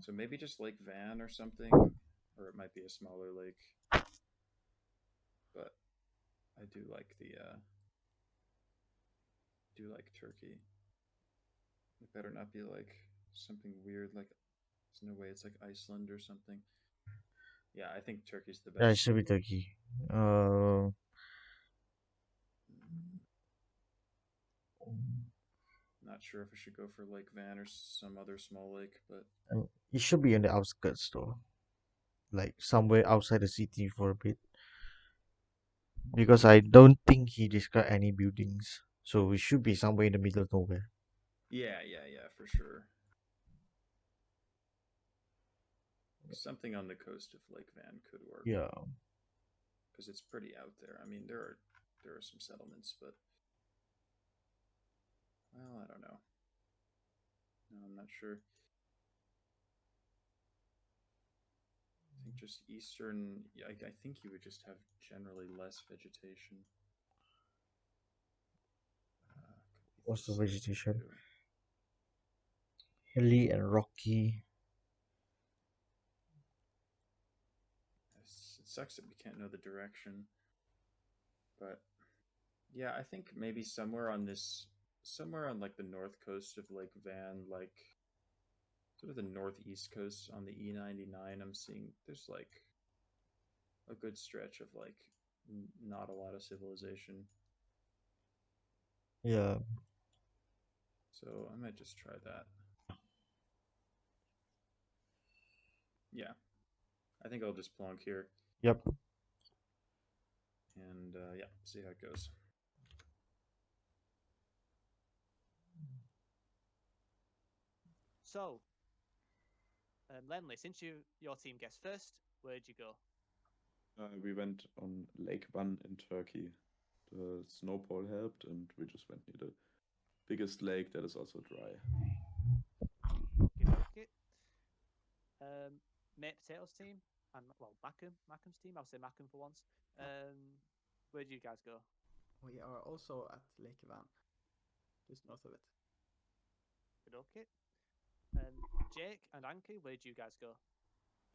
So maybe just Lake Van or something, or it might be a smaller lake. But I do like Turkey. It better not be like something weird, like there's no way it's like Iceland or something. Yeah, I think Turkey's the Yeah, it best. should be Turkey. Not sure if I should go for Lake Van or some other small lake, but It should be on the outskirts though, like somewhere outside the city for a bit. Because I don't think he described any buildings, so it should be somewhere in the middle of nowhere. yeah, for sure. Something on the coast of Lake Van could work. Yeah, because it's pretty out there. I mean, there are some settlements, but well, I don't know. No, I'm not sure. I think just eastern. Yeah, I think you would just have generally less vegetation. what's the This lake vegetation? too. Hilly and rocky. It sucks that we can't know the direction, but yeah, I think maybe somewhere on like the north coast of Lake Van, like sort of the northeast coast on the E99. I'm seeing there's like a good stretch of like not a lot of civilization. Yeah, So I might just try that. Yeah, I think I'll just plonk here yep. and yeah, see how it goes. So, Lenley, since your team guessed first, where'd you go? We went on Lake Van in Turkey. The snowfall helped, and we just went near the biggest lake that is also dry. Okay. Mate Potatoes team and Mackham's team. I'll say Mackham for once. Where do you guys go? We are also at Lake Van, just north of it. Okay. Jake and Anki, where do you guys go?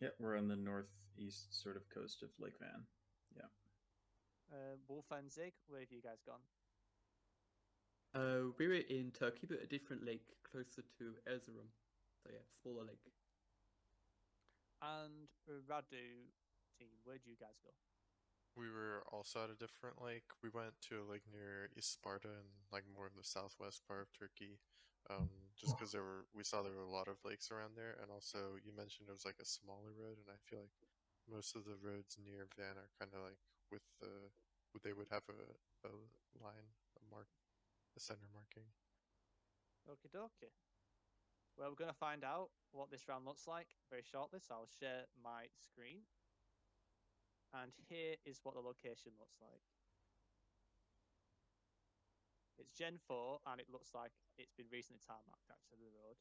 Yeah, we're on the northeast sort of coast of Lake Van. Yeah. Wolf and Zig, where have you guys gone? We were in Turkey, but a different lake closer to Erzurum. So yeah, smaller lake. And Radu team, where do you guys go? We were also at a different lake. We went to a lake near East Sparta and like more of the southwest part of Turkey. Just because we saw there were a lot of lakes around there, and also you mentioned it was like a smaller road, and I feel like most of the roads near Van are kind of like with they would have a line, a center marking. Okie dokie. Well, we're going to find out what this round looks like very shortly, so I'll share my screen. And here is what the location looks like. It's Gen 4, and it looks like it's been recently tarmacked, actually, the road.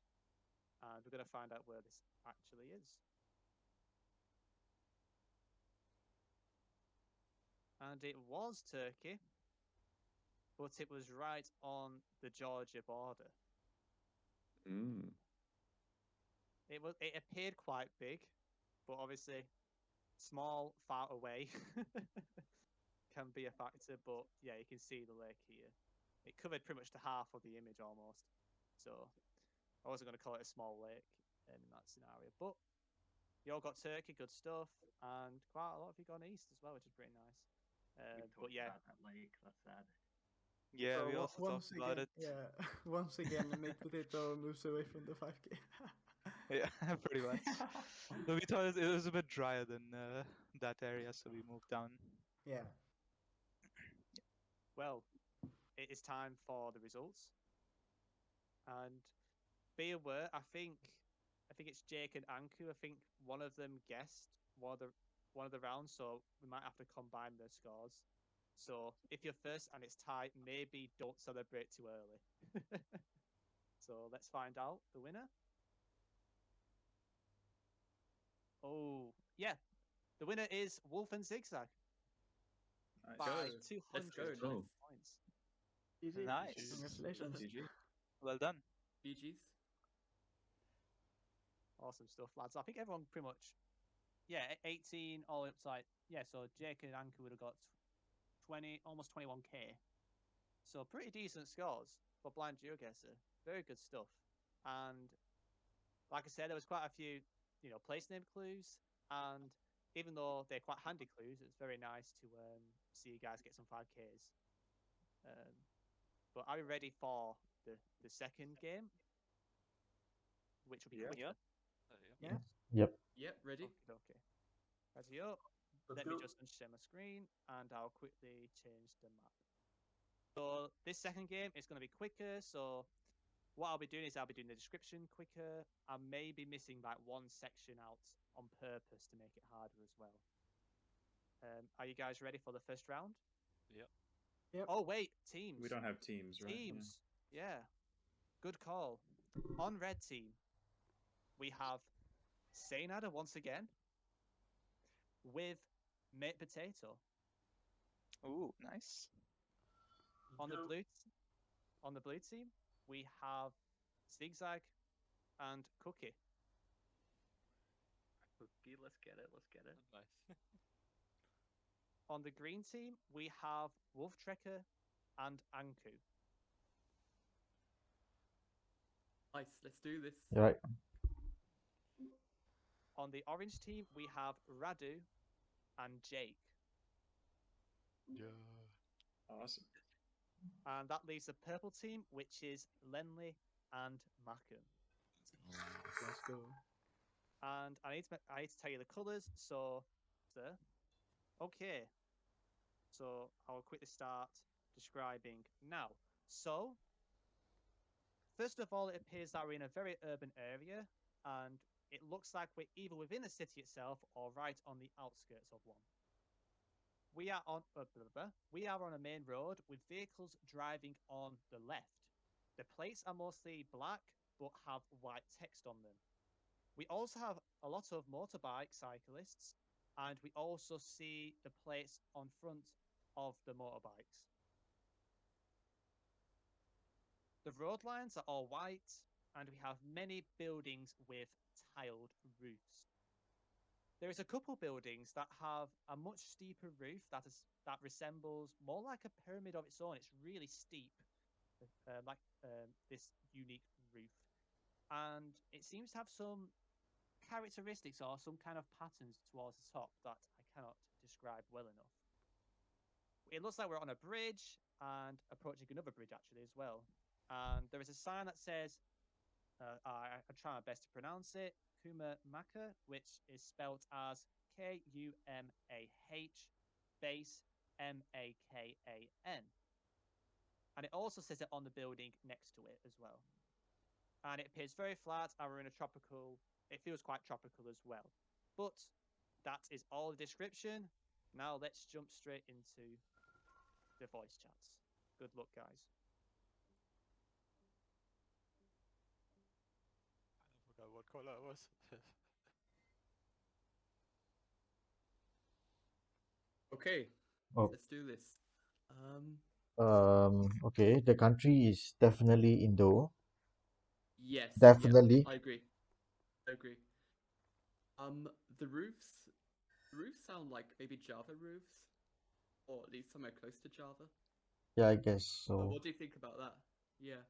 And we're going to find out where this actually is. And it was Turkey, but it was right on the Georgia border. Mm. It appeared quite big, but obviously small, far away can be a factor. But yeah, you can see the lake here. It covered pretty much the half of the image almost. So I wasn't going to call it a small lake in that scenario. But you all got Turkey, good stuff, and quite a lot of you gone east as well, which is pretty nice. But yeah, about that lake. That's sad. Yeah, So we also once talked about again, it. yeah, once again, Mate Potato moves away from the 5K. Yeah, pretty much. So we thought it was a bit drier than that area, so we moved down. Yeah. well, it is time for the results. And be aware, I think it's Jake and Anku. I think one of them guessed one of the rounds, so we might have to combine the scores. So if you're first and it's tied, maybe don't celebrate too early. So let's find out the winner. Oh, yeah. The winner is Wolf and Zigzag Nice. by Go. Let's 200 go. go. Nice. points. GG. Nice. Congratulations. GG. Well done. GG's. Awesome stuff, lads. I think everyone pretty much, 18 all up to like, so Jake and Anku would have got 20, almost 21k. So pretty decent scores for Blind Geoguessr. Very good stuff. And like I said, there was quite a few, place name clues. And even though they're quite handy clues, it's very nice to see you guys get some 5Ks. But are we ready for the second game? Which will be quicker. Yeah. Yeah. Yep. Yep, ready? Okay. Ready up. Let me just unshare my screen and I'll quickly change the map. So this second game is going to be quicker. So what I'll be doing is I'll be doing the description quicker. I may be missing like one section out on purpose to make it harder as well. Are you guys ready for the first round? Yep. Oh wait, teams. We don't have teams, right? Teams. Yeah. Good call. On red team, we have Sainada once again with Mate Potato. Ooh, nice. On the blue team, we have Zigzag and Cookie. Cookie, let's get it. Let's get it. Nice. On the green team, we have Wolf Trekker and Anku. Nice, let's do this. You're right. On the orange team, we have Radu and Jake. Yeah. Awesome. And that leaves the purple team, which is Lenley and Mackham. Let's go. And I need to tell you the colours. So, okay. So I'll quickly start describing now. So, first of all, it appears that we're in a very urban area, and it looks like we're either within the city itself or right on the outskirts of one. We are on a main road with vehicles driving on the left. The plates are mostly black but have white text on them. We also have a lot of motorbike cyclists, and we also see the plates on front of the motorbikes. The road lines are all white, and we have many buildings with tiled roofs. There is a couple buildings that have a much steeper roof that resembles more like a pyramid of its own. It's really steep, like this unique roof. And it seems to have some characteristics or some kind of patterns towards the top that I cannot describe well enough. It looks like we're on a bridge and approaching another bridge actually as well. And there is a sign that says, I try my best to pronounce it, Kuma Maka, which is spelled as Kumah base MAKAN. And it also says it on the building next to it as well. And it appears very flat, and we're in a tropical, it feels quite tropical as well. But that is all the description. Now let's jump straight into the voice chats. Good luck, guys. I forgot what color it was. Okay, Oh. let's do this. Okay, the country is definitely Indo. Yes. Definitely. Yeah, I agree. The roofs sound like maybe Java roofs, or at least somewhere close to Java. Yeah, I guess so. What do you think about that? Yeah.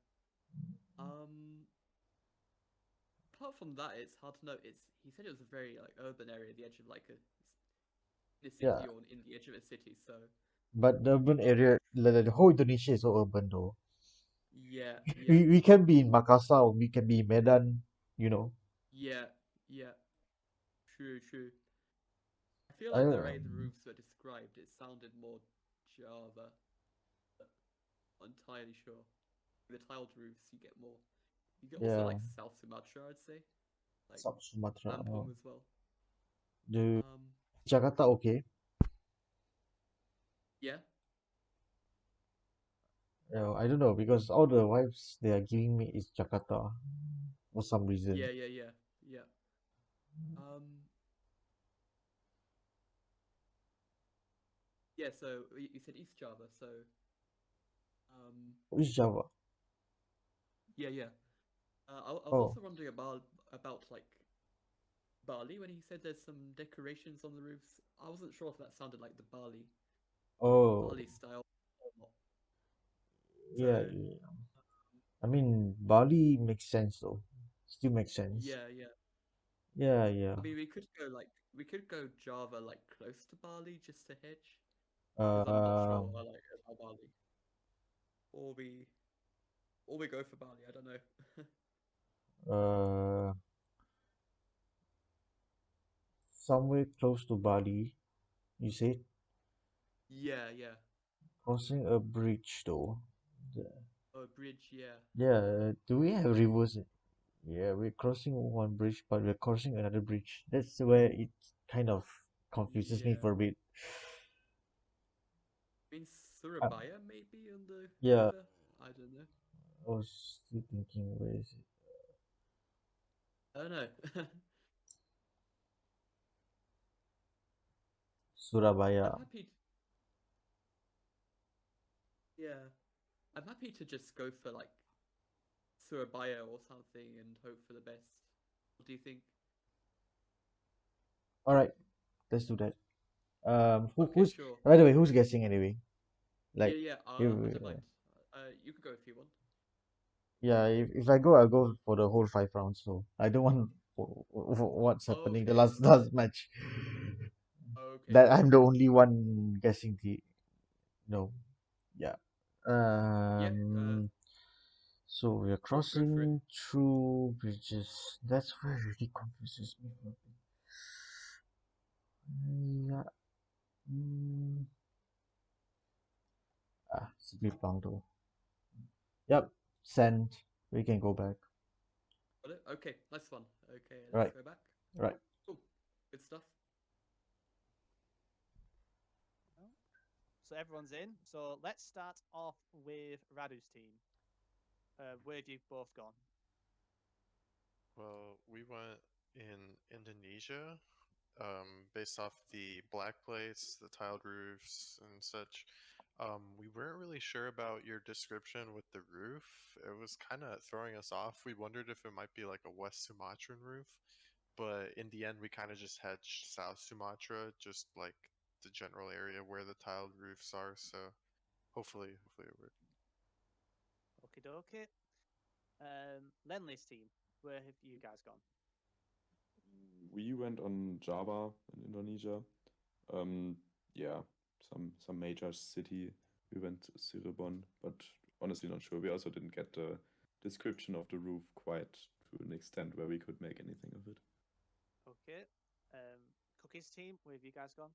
Apart from that, it's hard to know. He said it was a very like urban area, the edge of like a city Yeah. or in the edge of a city. So But the urban area, the whole Indonesia is so urban though. yeah. We can be in Makassar, or we can be in Medan, Yeah. True. I feel like the way the roofs were described, it sounded more Java. But not entirely sure. The tiled roofs, you get more. You get also like South Sumatra, I'd say. Like South Sumatra. Lampung as well. The Jakarta okay? Yeah. I don't know because all the vibes they are giving me is Jakarta for some reason. Yeah. Yeah, so you said East Java, so Which Java? yeah. I was Oh. also wondering about like Bali when he said there's some decorations on the roofs. I wasn't sure if that sounded like the Bali style or not. Yeah, yeah. I mean, Bali makes sense though. Still makes sense. Yeah. Yeah. I mean, we could go Java like close to Bali just to hedge. Because I'm not sure I like about Bali. Or we go for Bali. I don't know. Somewhere close to Bali, you said? Yeah. Crossing a bridge though. A bridge, yeah. Yeah, do we have rivers? Yeah, we're crossing one bridge, but we're crossing another bridge. That's where it kind of confuses me for a bit. I mean, Surabaya maybe on the yeah. river? I don't know. I was still thinking, where is it? I don't know. Surabaya. I'm happy. Yeah. I'm happy to just go for like Surabaya or something and hope for the best. What do you think? All right, let's do that. Okay, who's sure. by the way, who's guessing anyway? Like, Yeah. I don't mind. You could go if you want. Yeah, if I go, I'll go for the whole 5 rounds. So I don't want what's happening the last match. Okay. That I'm the only one guessing the no. Yeah. So we're crossing through bridges. That's where it really confuses me. Yeah. It's a bit long though. Yep. Send. We can go back. Got it? Okay, nice one. Okay, let's go back. Right. Cool. Good stuff. So everyone's in. So let's start off with Radu's team. Where have you both gone? Well, we went in Indonesia, based off the black plates, the tiled roofs, and such. We weren't really sure about your description with the roof. It was kind of throwing us off. We wondered if it might be like a West Sumatran roof, but in the end, we kind of just hedged South Sumatra, just like the general area where the tiled roofs are. So hopefully it worked. Okie dokie. Lenley's team, where have you guys gone? We went on Java in Indonesia. Yeah, some major city. We went to Cirebon, but honestly not sure. We also didn't get the description of the roof quite to an extent where we could make anything of it. Okay. Cookie's team, where have you guys gone?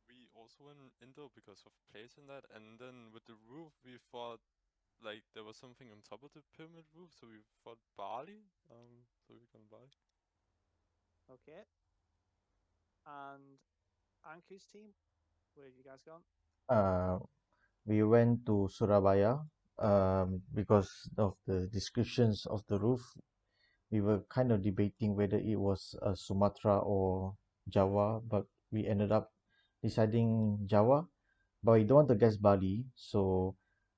We also went Indo because of place in that, and then with the roof, we thought like there was something on top of the pyramid roof, so we thought Bali. So we gone Bali. Okay. And Anku's team, where have you guys gone? We went to Surabaya because of the descriptions of the roof. We were kind of debating whether it was Sumatra or Java, but we ended up deciding Java. But we don't want to guess Bali, so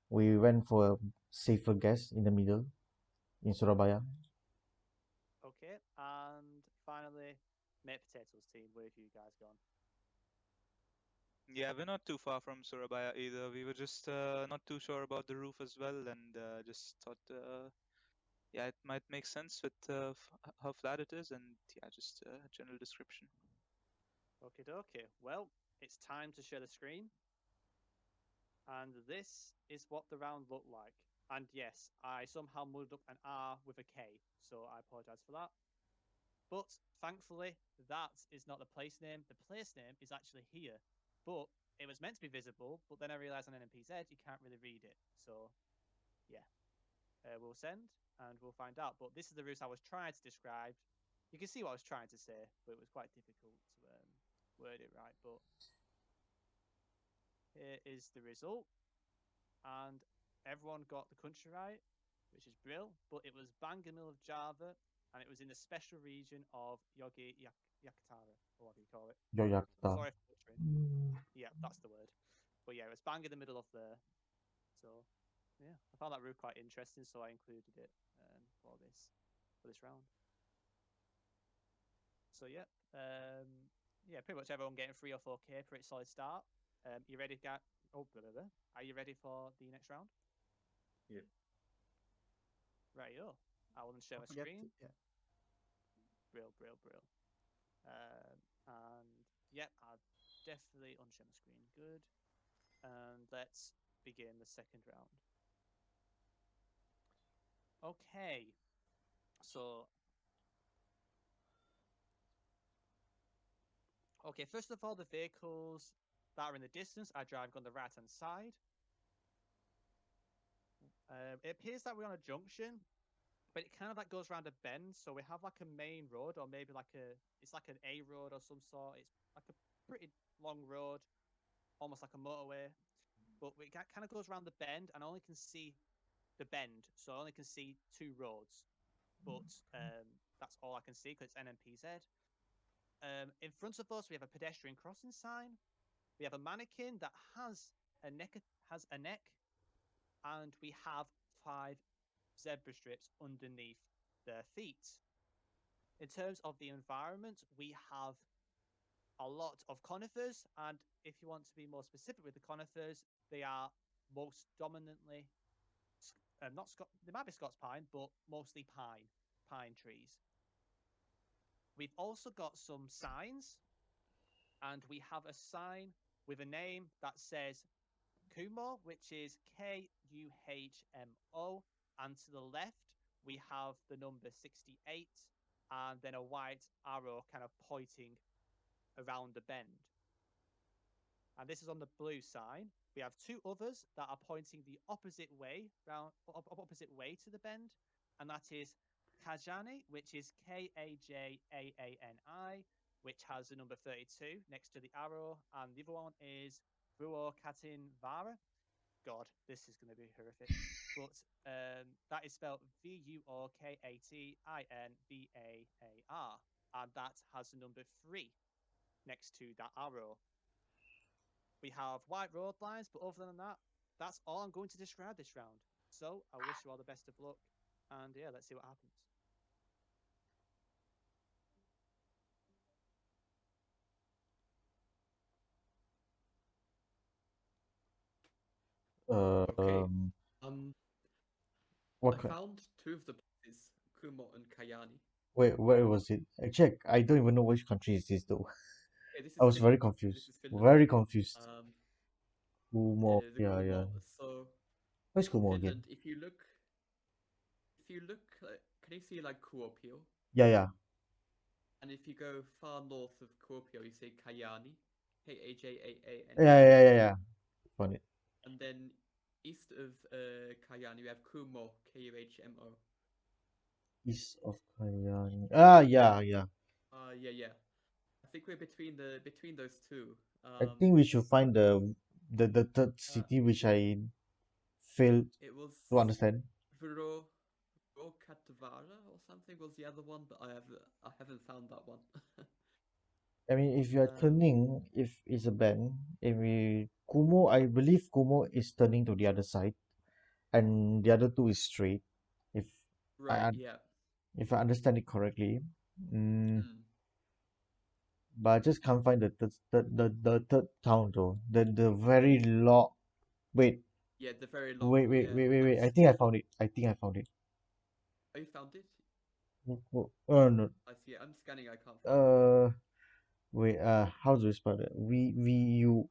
we went for a safer guess in the middle in Surabaya. Okay. And finally, Mate Potatoes team, where have you guys gone? Yeah, we're not too far from Surabaya either. We were just not too sure about the roof as well, and just thought, yeah, it might make sense with how flat it is, and yeah, just a general description. Okay, dokie. Well, it's time to share the screen. And this is what the round looked like. And yes, I somehow muddled up an R with a K, so I apologize for that. But thankfully, that is not the place name. The place name is actually here. But it was meant to be visible, but then I realized on NMPZ you can't really read it. So, yeah. We'll send and we'll find out. But this is the route I was trying to describe. You can see what I was trying to say, but it was quite difficult to word it right, but here is the result. And everyone got the country right, which is brill, but it was bang in the middle of Java, and it was in the special region of Yakatara, or whatever you call it. Yoyakta. Sorry for butchering. Yeah, that's the word. But yeah, it was bang in the middle of there. So yeah, I found that route quite interesting, so I included it for this round. So yeah, yeah, pretty much everyone getting 3 or 4k, pretty solid start. You ready, guys? Oh, blah, blah, blah. Are you ready for the next round? Yeah. Right, yo. I will share my screen. Yeah. Brill. And yep, I'll definitely unshare my screen. Good. And let's begin the second round. Okay. So okay, first of all, the vehicles that are in the distance are driving on the right hand side. It appears that we're on a junction, but it kind of like goes around a bend. So we have like a main road, or maybe like it's like an A road or some sort. It's like a pretty long road, almost like a motorway. But it kind of goes around the bend, and I only can see the bend, so I only can see 2 roads. But that's all I can see because it's NMPZ. In front of us, we have a pedestrian crossing sign. We have a mannequin that has a neck, and we have 5 zebra strips underneath their feet. In terms of the environment, we have a lot of conifers, and if you want to be more specific with the conifers, they are most dominantly not Scot. They might be Scots pine, but mostly pine trees. We've also got some signs, and we have a sign with a name that says Kumo, which is Kuhmo, and to the left we have the number 68, and then a white arrow kind of pointing around the bend. And this is on the blue sign. We have 2 others that are pointing the opposite way to the bend, and that is Kajani, which is Kajaani, which has the number 32 next to the arrow, and the other one is Vuo Katin Vara. God, this is going to be horrific. But that is spelled Vuokatinvar, and that has the number 3 next to that arrow. We have white road lines, but other than that, that's all I'm going to describe this round. So I wish you all the best of luck, and yeah, let's see what happens. Okay. What? I found 2 of the places, Kumo and Kayani. Wait, where was it? Actually, I don't even know which country is this though. Okay, this is I was very Finland. confused. This is Finland. Very confused. Kumo. The Yeah, Kumo. yeah. So Where's Kumo again? Finland, if you look, can you see like Kuopio? Yeah, yeah. And if you go far north of Kuopio, you say Kajani, Kajaani. Yeah. Found it. And then east of Kajani, we have Kumo, Kuhmo. East of Kayani. Ah, yeah. Yeah. I think we're between those 2. I think we should find the third city which I failed It was to understand. Katvara or something was the other one, but I haven't found that one. I mean, if you are turning, if it's a bend, if we Kumo, I believe Kumo is turning to the other side, and the other 2 is straight. If Right, yeah. if I understand it correctly, but I just can't find the third town though. The very long. Wait. Yeah, the very long. Wait. I think I found it. Oh, you found it? Oh no. I see. I'm scanning. I can't find it. Wait. How do you spell it? VU.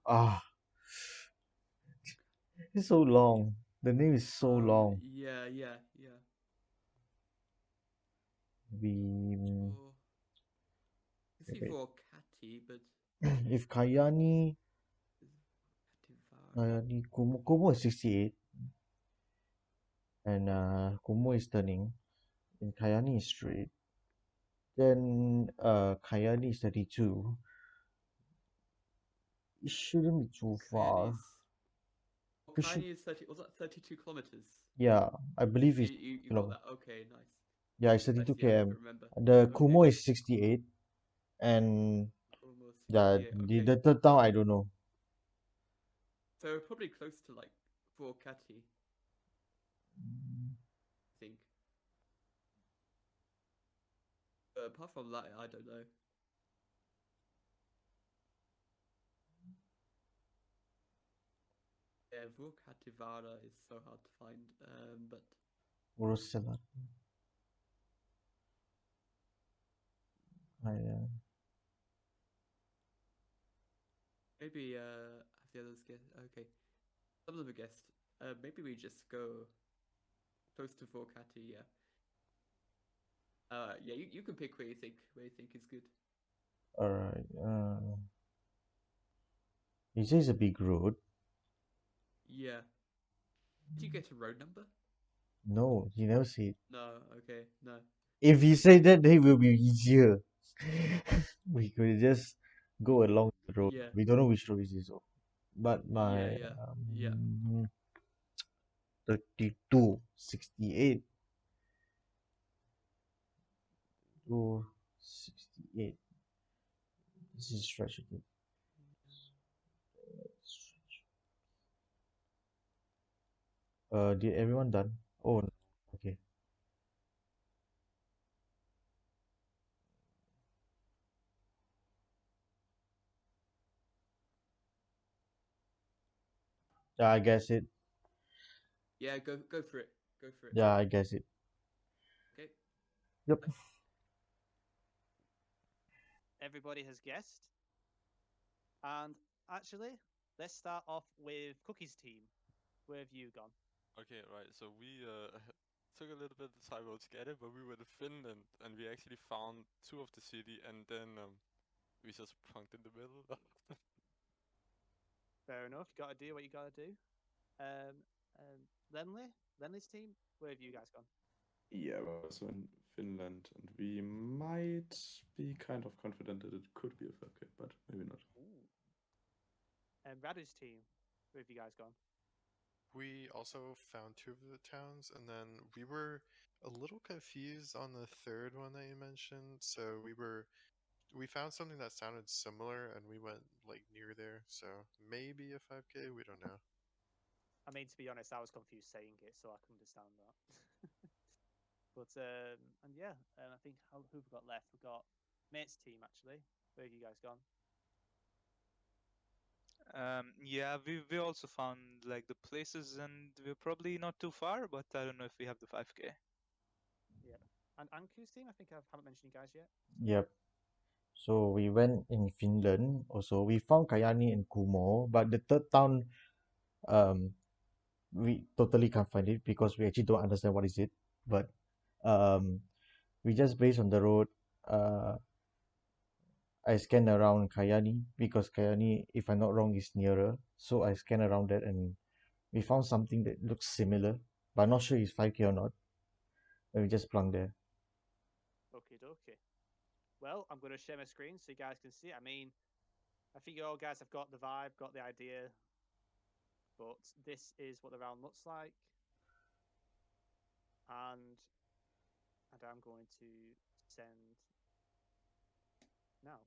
It's so long. The name is so long. Yeah. We. You see for Kati, but If Kayani Kumo is 68, and Kumo is turning, and Kayani is straight. Then Kayani is 32. It shouldn't be too far. We should. Kaini is 30. Was that 32 kilometers? Yeah, I believe it's You got kilometers. that? Okay, nice. Yeah, it's Nice, 32 yeah, I km. couldn't remember. The Okay. Kumo is 68, and Almost yeah, 68. Okay. the third town I don't know. So we're probably close to like Vorkati, I think. Apart from that, I don't know. Yeah, Vorkativara is so hard to find. But Urusela. maybe have the others guessed? Okay, some of them have guessed. Maybe we just go close to Vorkati. Yeah. Yeah, you can pick where you think is good. Alright. He says a big road. Yeah. Did you get a road number? No, he never said. No. Okay. No. If he said that, then it will be easier. We could just go along the road. Yeah. We don't know which road is this. But my Yeah. 32, 68 to 68. This is stretch again. Did everyone done? Oh, no. Okay. Yeah, I guess it. Yeah. Go for it. Go for it. Yeah, I guess it. Okay. Yep. Nice. Everybody has guessed. And actually, let's start off with Cookie's team. Where have you gone? Okay, right. So we took a little bit of time to get it, but we were to Finland, and we actually found two of the city, and then we just plunked in the middle. Fair enough. You got to do what you got to do. Lenley's team. Where have you guys gone? Yeah, we're also in Finland, and we might be kind of confident that it could be a 5K, but maybe not. And Radu's team. Where have you guys gone? We also found two of the towns, and then we were a little confused on the third one that you mentioned. So we found something that sounded similar, and we went like near there. So maybe a 5K. We don't know. I mean, to be honest, I was confused saying it, so I can understand that. But and yeah, I think who've we got left? We've got Mate's team actually. Where have you guys gone? Yeah, we also found like the places, and we're probably not too far, but I don't know if we have the 5K. Yeah. And Anku's team, I think I haven't mentioned you guys yet. Yep. So we went in Finland also. We found Kajani and Kumo, but the third town, we totally can't find it because we actually don't understand what is it. But we just based on the road. I scanned around Kajani because Kajani, if I'm not wrong, is nearer. So I scanned around that and we found something that looks similar, but I'm not sure it's 5K or not. And we just plunked there. Okay, okay. Well, I'm going to share my screen so you guys can see it. I mean, I think you all guys have got the vibe, got the idea. But this is what the round looks like. And I'm going to send now.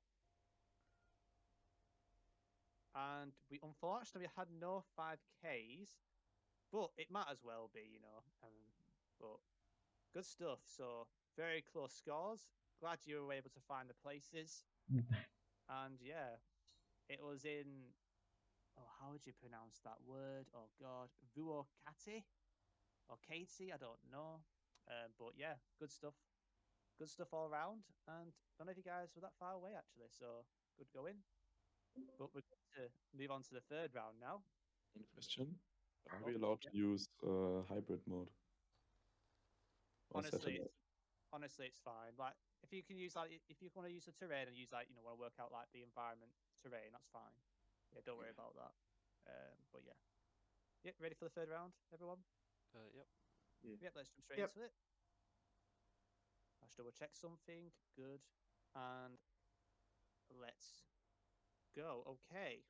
And we unfortunately had no 5Ks, but it might as well be, you know. But good stuff. So very close scores. Glad you were able to find the places. And yeah, it was in. Oh, how would you pronounce that word? Oh God, Vuokati or Katie? I don't know. But yeah, good stuff. Good stuff all around. And none of you guys were that far away actually, so good going. But we're going to move on to the third round now. One question: are we allowed to use hybrid mode? Or Honestly, satellite? honestly, it's fine. Like if you can use if you want to use the terrain and use want to work out like the environment terrain, that's fine. Yeah, don't worry about that. But yeah, ready for the third round, everyone? Yep. Yep, let's jump straight into it. Let's double check something. Good, and let's go. Okay,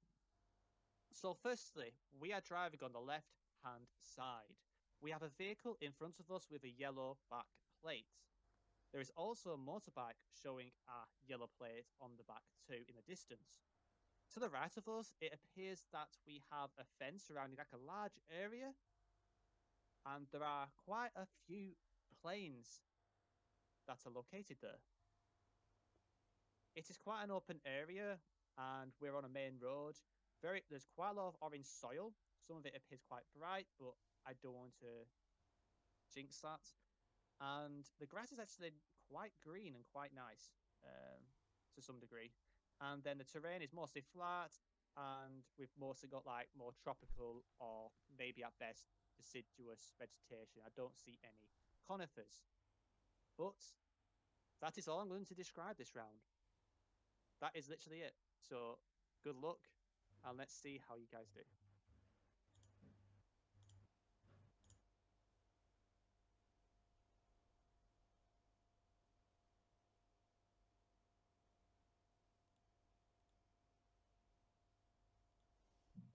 So firstly, we are driving on the left-hand side. We have a vehicle in front of us with a yellow back plate. There is also a motorbike showing a yellow plate on the back too in the distance. To the right of us, it appears that we have a fence surrounding like a large area, and there are quite a few planes that are located there. It is quite an open area, and we're on a main road. There's quite a lot of orange soil. Some of it appears quite bright, but I don't want to jinx that. And the grass is actually quite green and quite nice to some degree. And then the terrain is mostly flat, and we've mostly got like more tropical or maybe at best deciduous vegetation. I don't see any conifers. But that is all I'm going to describe this round. That is literally it. So good luck, and let's see how you guys do.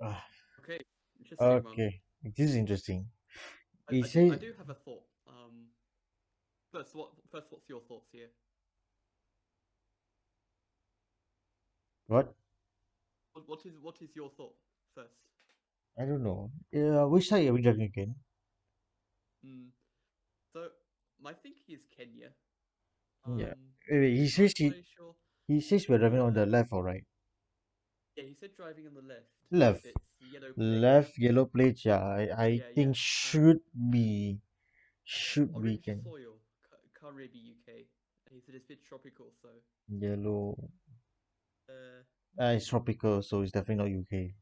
Ah, Okay, interesting one. okay, this is interesting. I He do said have a thought. First, what's your thoughts here? what? What is your thought first? I don't know. Which side are we driving again? So my thinking is Kenya. Yeah. Wait, he I'm says not entirely sure. he says we're driving on Yeah. the left or right? Yeah, he said driving on the left. Left. With its yellow plate. Left yellow plate. Yeah, I Yeah, think yeah. should be Orange can soil. Can't really be UK. He said it's a bit tropical, so. yellow. Uh, It's tropical, so it's definitely not UK.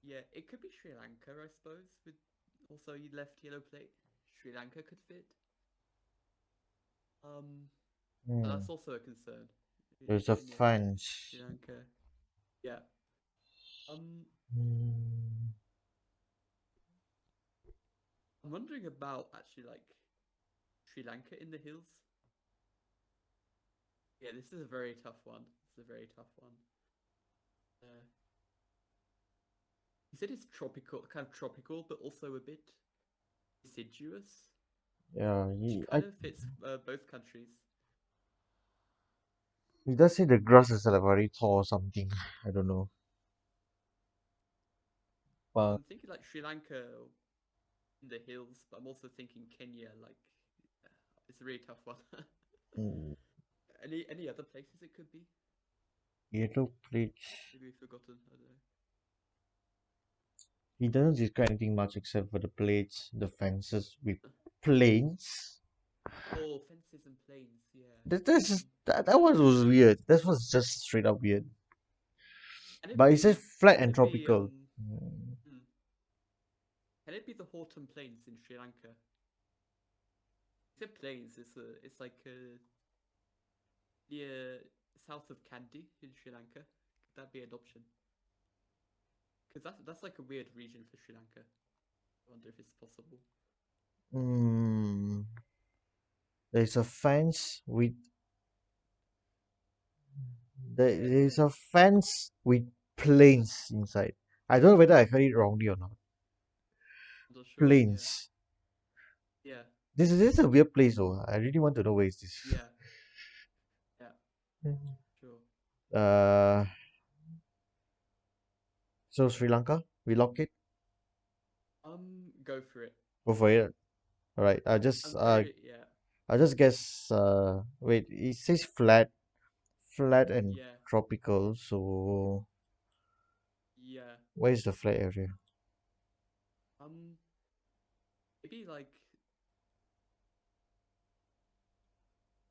yeah, it could be Sri Lanka, I suppose. With also you left yellow plate. Sri Lanka could fit. But that's also a concern. There's a Kenya, fence. Sri Lanka. Yeah. I'm wondering about actually like Sri Lanka in the hills. Yeah, this is a very tough one. This is a very tough one. He said it's tropical, kind of tropical, but also a bit deciduous. Yeah, Which kind of fits both countries. he does say the grass is like very tall or something. I don't know. But I'm thinking like Sri Lanka in the hills, but I'm also thinking Kenya. Like, it's a really tough one. Any other places it could be? yellow plate. Maybe we've forgotten. I don't know. He doesn't describe anything much except for the plates, the fences with planes. Oh, fences and planes. Yeah. That one was weird. That was just straight up weird. But it says flat and tropical. Can it be the Horton Plains in Sri Lanka? Except plains, it's like near south of Kandy in Sri Lanka. Could that be an option? Because that's like a weird region for Sri Lanka. I wonder if it's possible. There's a fence with there's a fence with planes inside. I don't know whether I heard it wrongly or not. I'm not sure. Planes. Yeah. This is a weird place though. I really want to know where is this. Yeah. Yeah. Sure. So Sri Lanka, we lock it. Go for it. Go for it. All right. I just guess. Wait. It says flat and tropical. So yeah. Where is the flat area? Maybe like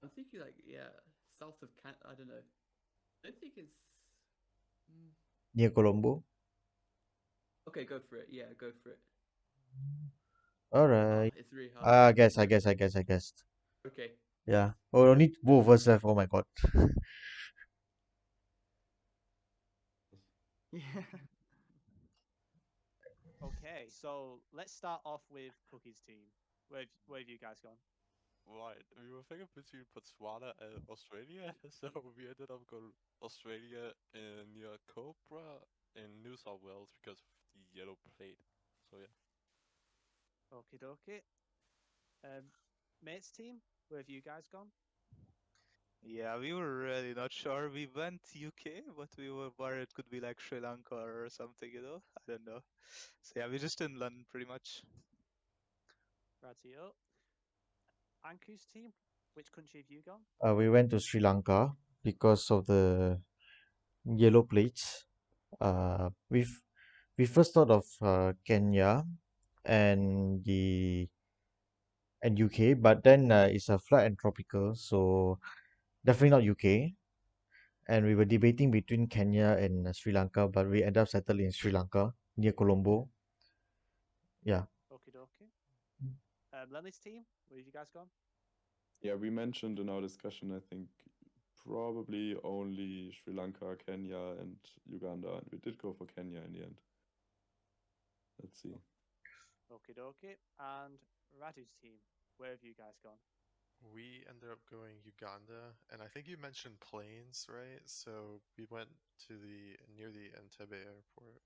I'm thinking like south of I don't know. I don't think it's Near Colombo. Okay, go for it. Yeah, go for it. All right. It's really hard. I guessed. Okay. Yeah. Oh, only both of us left. Oh my god. Yeah. Okay, so let's start off with Cookie's team. Where have you guys gone? Right, we were thinking between Botswana and Australia, so we ended up going Australia near Cobra in New South Wales because of yellow plate. So yeah. Okie dokie. Mates team, where have you guys gone? Yeah, we were really not sure. We went UK, but we were worried it could be like Sri Lanka or something, you know? I don't know. So yeah, we're just in London pretty much. Rightio. Anku's team, which country have you gone? We went to Sri Lanka because of the yellow plates. We first thought of Kenya and UK, but then it's a flat and tropical, so definitely not UK. And we were debating between Kenya and Sri Lanka, but we ended up settling in Sri Lanka near Colombo. Yeah. Okie dokie. Lenny's team, where have you guys gone? Yeah, we mentioned in our discussion, I think, probably only Sri Lanka, Kenya, and Uganda, and we did go for Kenya in the end. Let's see. Okie dokie. And Radu's team, where have you guys gone? We ended up going Uganda, and I think you mentioned planes, right? So we went to near the Entebbe airport.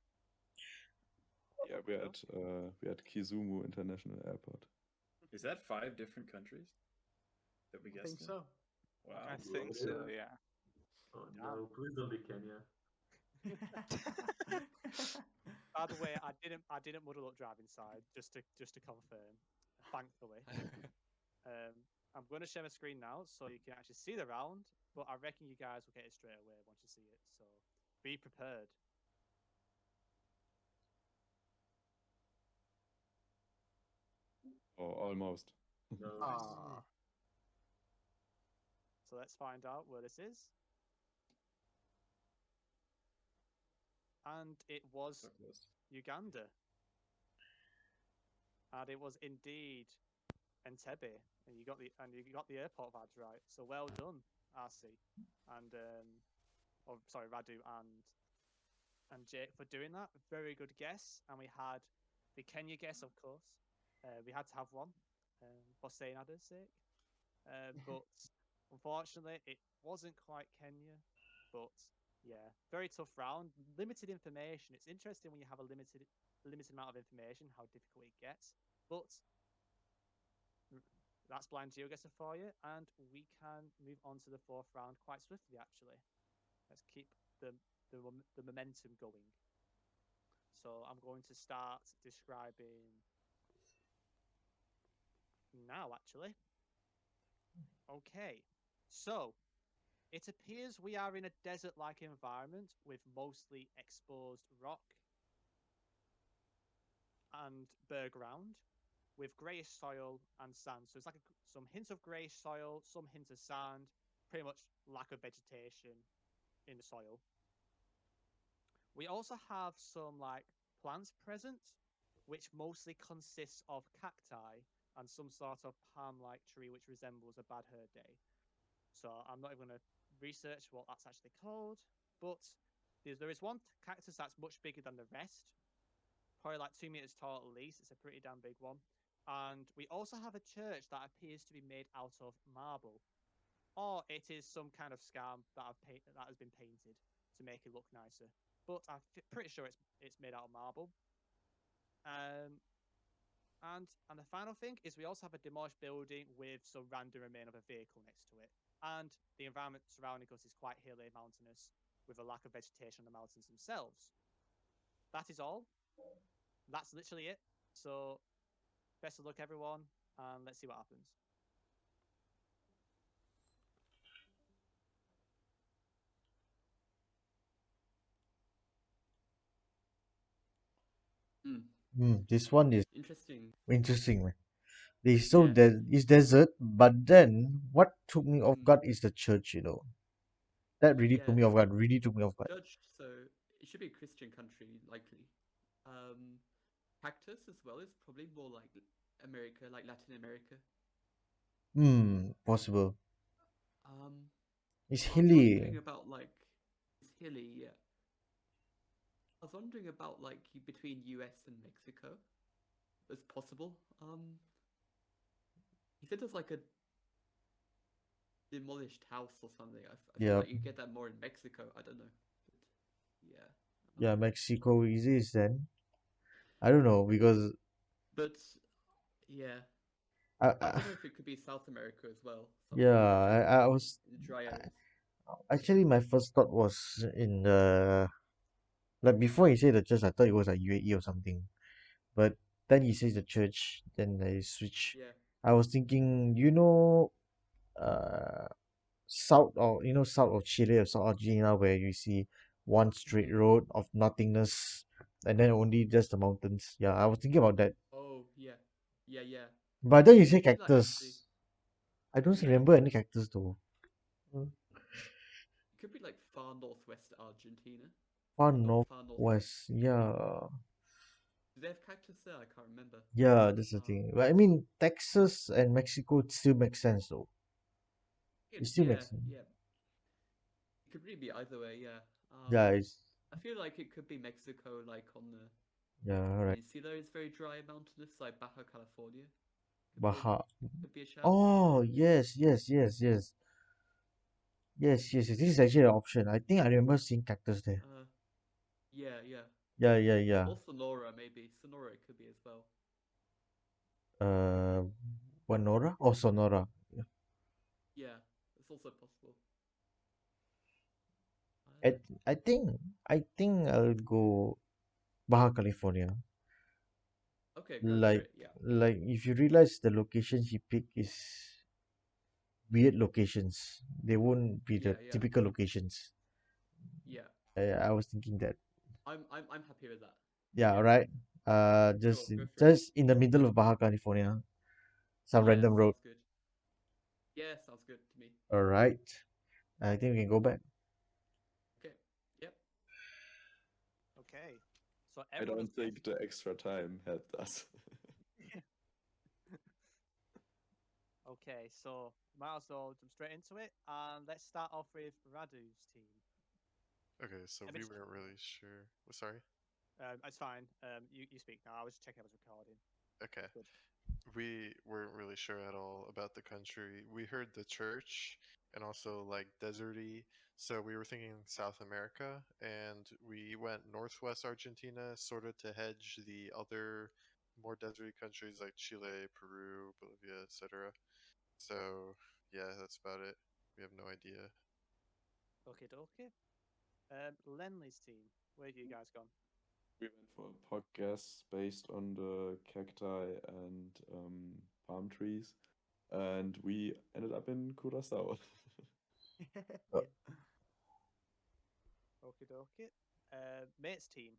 Yeah, we had Kisumu International Airport. Is that 5 different countries that we I guessed? think so. Wow. I think so, yeah. Oh no, please don't be Kenya. By the way, I didn't muddle up driving side just to confirm. Thankfully, I'm going to share my screen now so you can actually see the round. But I reckon you guys will get it straight away once you see it. So be prepared. Oh, almost. No. Ah, So let's find out where this is. And it was So close. Uganda. And it was indeed Entebbe, and you got the airport vibes right. So well done, RC, and sorry, Radu and Jake for doing that. Very good guess. And we had the Kenya guess, of course. We had to have one for saying Ada's sake. But unfortunately, it wasn't quite Kenya. But yeah, very tough round. Limited information. It's interesting when you have a limited amount of information how difficult it gets. But that's blind Geoguessr for you, and we can move on to the 4th round quite swiftly. Actually, let's keep the momentum going. So I'm going to start describing now. Actually, okay. So it appears we are in a desert-like environment with mostly exposed rock and bare ground, with greyish soil and sand. So it's like some hints of greyish soil, some hints of sand, pretty much lack of vegetation in the soil. We also have some like plants present, which mostly consists of cacti and some sort of palm-like tree which resembles a bad hair day. So I'm not even going to research what that's actually called, but there is one cactus that's much bigger than the rest, probably like 2 meters tall at least. It's a pretty damn big one. And we also have a church that appears to be made out of marble, or it is some kind of scam that has been painted to make it look nicer. But I'm pretty sure it's made out of marble. And the final thing is we also have a demolished building with some random remain of a vehicle next to it. And the environment surrounding us is quite hilly, mountainous, with a lack of vegetation on the mountains themselves. That is all. That's literally it. So best of luck, everyone, and let's see what happens. This one is Interesting. interesting, man. So Yeah. it's desert, but then what took me off Mm. guard is the church, you know. That really took Yeah. me off guard, really took me off guard. Judged, so it should be a Christian country, likely. Cactus as well is probably more like America, like Latin America. Possible. It's I was wondering hilly. about like it's hilly, yeah. I was wondering about like between US and Mexico. It's possible. He said there's like a demolished house or something. I feel Yeah. like you get that more in Mexico. I don't know. But, yeah. Yeah, Mexico is then. I don't know because But yeah, I, I I don't know if it could be South America as well. Some yeah, of the I cactus was in the dry areas. actually my first thought was in the like before he said the church, I thought it was like UAE or something. But then he says the church, then I switch. Yeah. I was thinking, uh, south of Chile or South Argentina, where you see one straight road of nothingness, and then only just the mountains. Yeah, I was thinking about that. Oh yeah, yeah. But then you It say could be like actually. cactus. I don't Yeah, remember any cactus though. Mm. it could be like far northwest Argentina. Far Not far northwest. northwest. Yeah, Do they have cactus there? I can't remember. yeah, that's the thing. But I mean, Texas and Mexico it still makes sense though. It still Yeah, makes sense. yeah. It could really be either way. Yeah. Yeah, it's I feel like it could be Mexico, like on the yeah, right. peninsula is very dry and mountainous, like Baja California. Baja. Could be a shout. Oh, yes, yes, yes, yes. Yes, yes, yes. This is actually an option. I think I remember seeing cactus there. Yeah. Yeah, yeah, yeah. Or Sonora, maybe. Sonora it could be as well. Uh, Sonora or Sonora? Yeah. Yeah, it's also possible. I, I think I'll go Baja California. Okay, go for Like, it. Yeah. like if you realize the locations he picked is weird locations, they won't be the Yeah. typical locations. Yeah. I was thinking that. I'm happy with that. Yeah, Yeah. right. Sure, Just go for it. just in the middle of Baja California, some Yeah, random road. sounds good. Yeah, sounds good to me. All right. I think we can go back. Okay. Yep. Okay. So I everyone has don't think guessed. the extra time helped us. Okay, so might as well jump straight into it, and let's start off with Radu's team. Okay, so we weren't really sure. Sorry. It's fine. You speak now. I was checking I was recording. Okay. Good. We weren't really sure at all about the country. We heard the church and also like deserty. So we were thinking South America, and we went northwest Argentina, sort of to hedge the other more deserty countries like Chile, Peru, Bolivia, etc. So yeah, that's about it. We have no idea. Okay, okay. Lenley's team. Where have you guys gone? We went for a podcast based on the cacti and palm trees, and we ended up in Curacao. Uh, Okay, okay. Mate's team.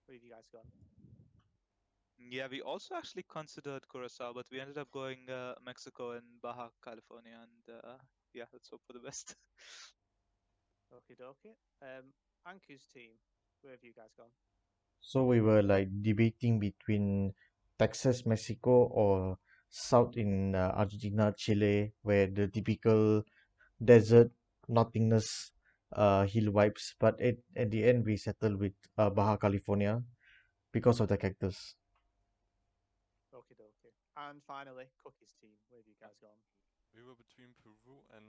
Where have you guys gone? Yeah, we also actually considered Curacao, but we ended up going Mexico and Baja California, and yeah, let's hope for the best. Okay, okay. Anku's team. Where have you guys gone? So we were like debating between Texas, Mexico, or South in Argentina, Chile, where the typical desert nothingness hill vibes. But at the end, we settled with Baja California because of the cactus. Okay, okay. And finally, Cookie's team. Where have you guys gone? We were between Peru and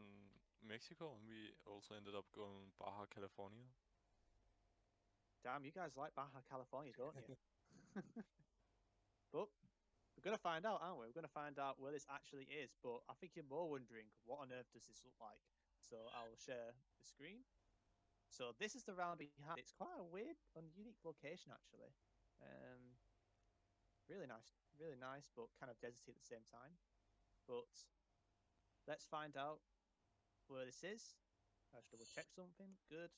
Mexico, and we also ended up going Baja California. Damn, you guys like Baja California, don't you? But we're gonna find out, aren't we? We're gonna find out where this actually is. But I think you're more wondering what on earth does this look like. So I'll share the screen. So this is the round behind. It's quite a weird and unique location, actually. Really nice, but kind of deserty at the same time. But let's find out where this is. Let's double check something. Good.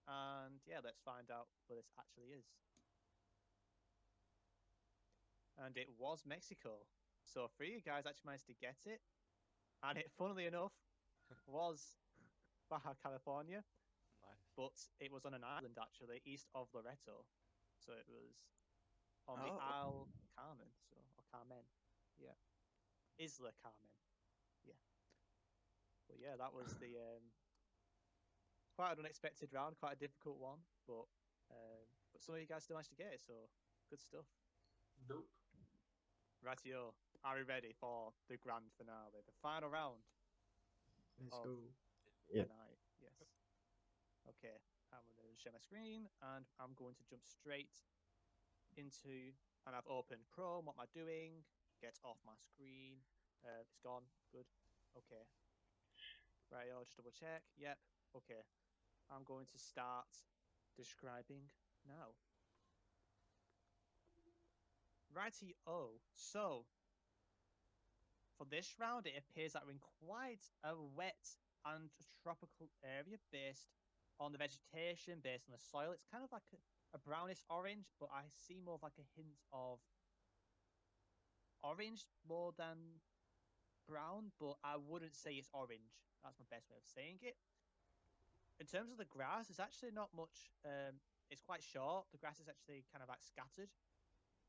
And yeah, let's find out where this actually is. And it was Mexico. So three of you guys actually managed to get it. And it, funnily enough, was Baja California. Nice. But it was on an island actually, east of Loreto. So it was on the Isle Carmen, or Carmen. Yeah. Isla Carmen. Yeah. But yeah, that was the quite an unexpected round, quite a difficult one, but some of you guys still managed to get it, so good stuff. Nope. Rightio, are we ready for the grand finale, the final round? Let's of go. Yeah. the night? Yes. Okay, I'm going to share my screen, and I'm going to jump straight into And I've opened Chrome. What am I doing? Get off my screen. It's gone. Good. Okay. Right, I'll just double check. Yep. Okay. I'm going to start describing now. Righty. Oh, so for this round, it appears that we're in quite a wet and tropical area based on the vegetation, based on the soil. It's kind of like a brownish orange, but I see more of like a hint of orange more than brown, but I wouldn't say it's orange. That's my best way of saying it. In terms of the grass, it's actually not much. It's quite short. The grass is actually kind of like scattered,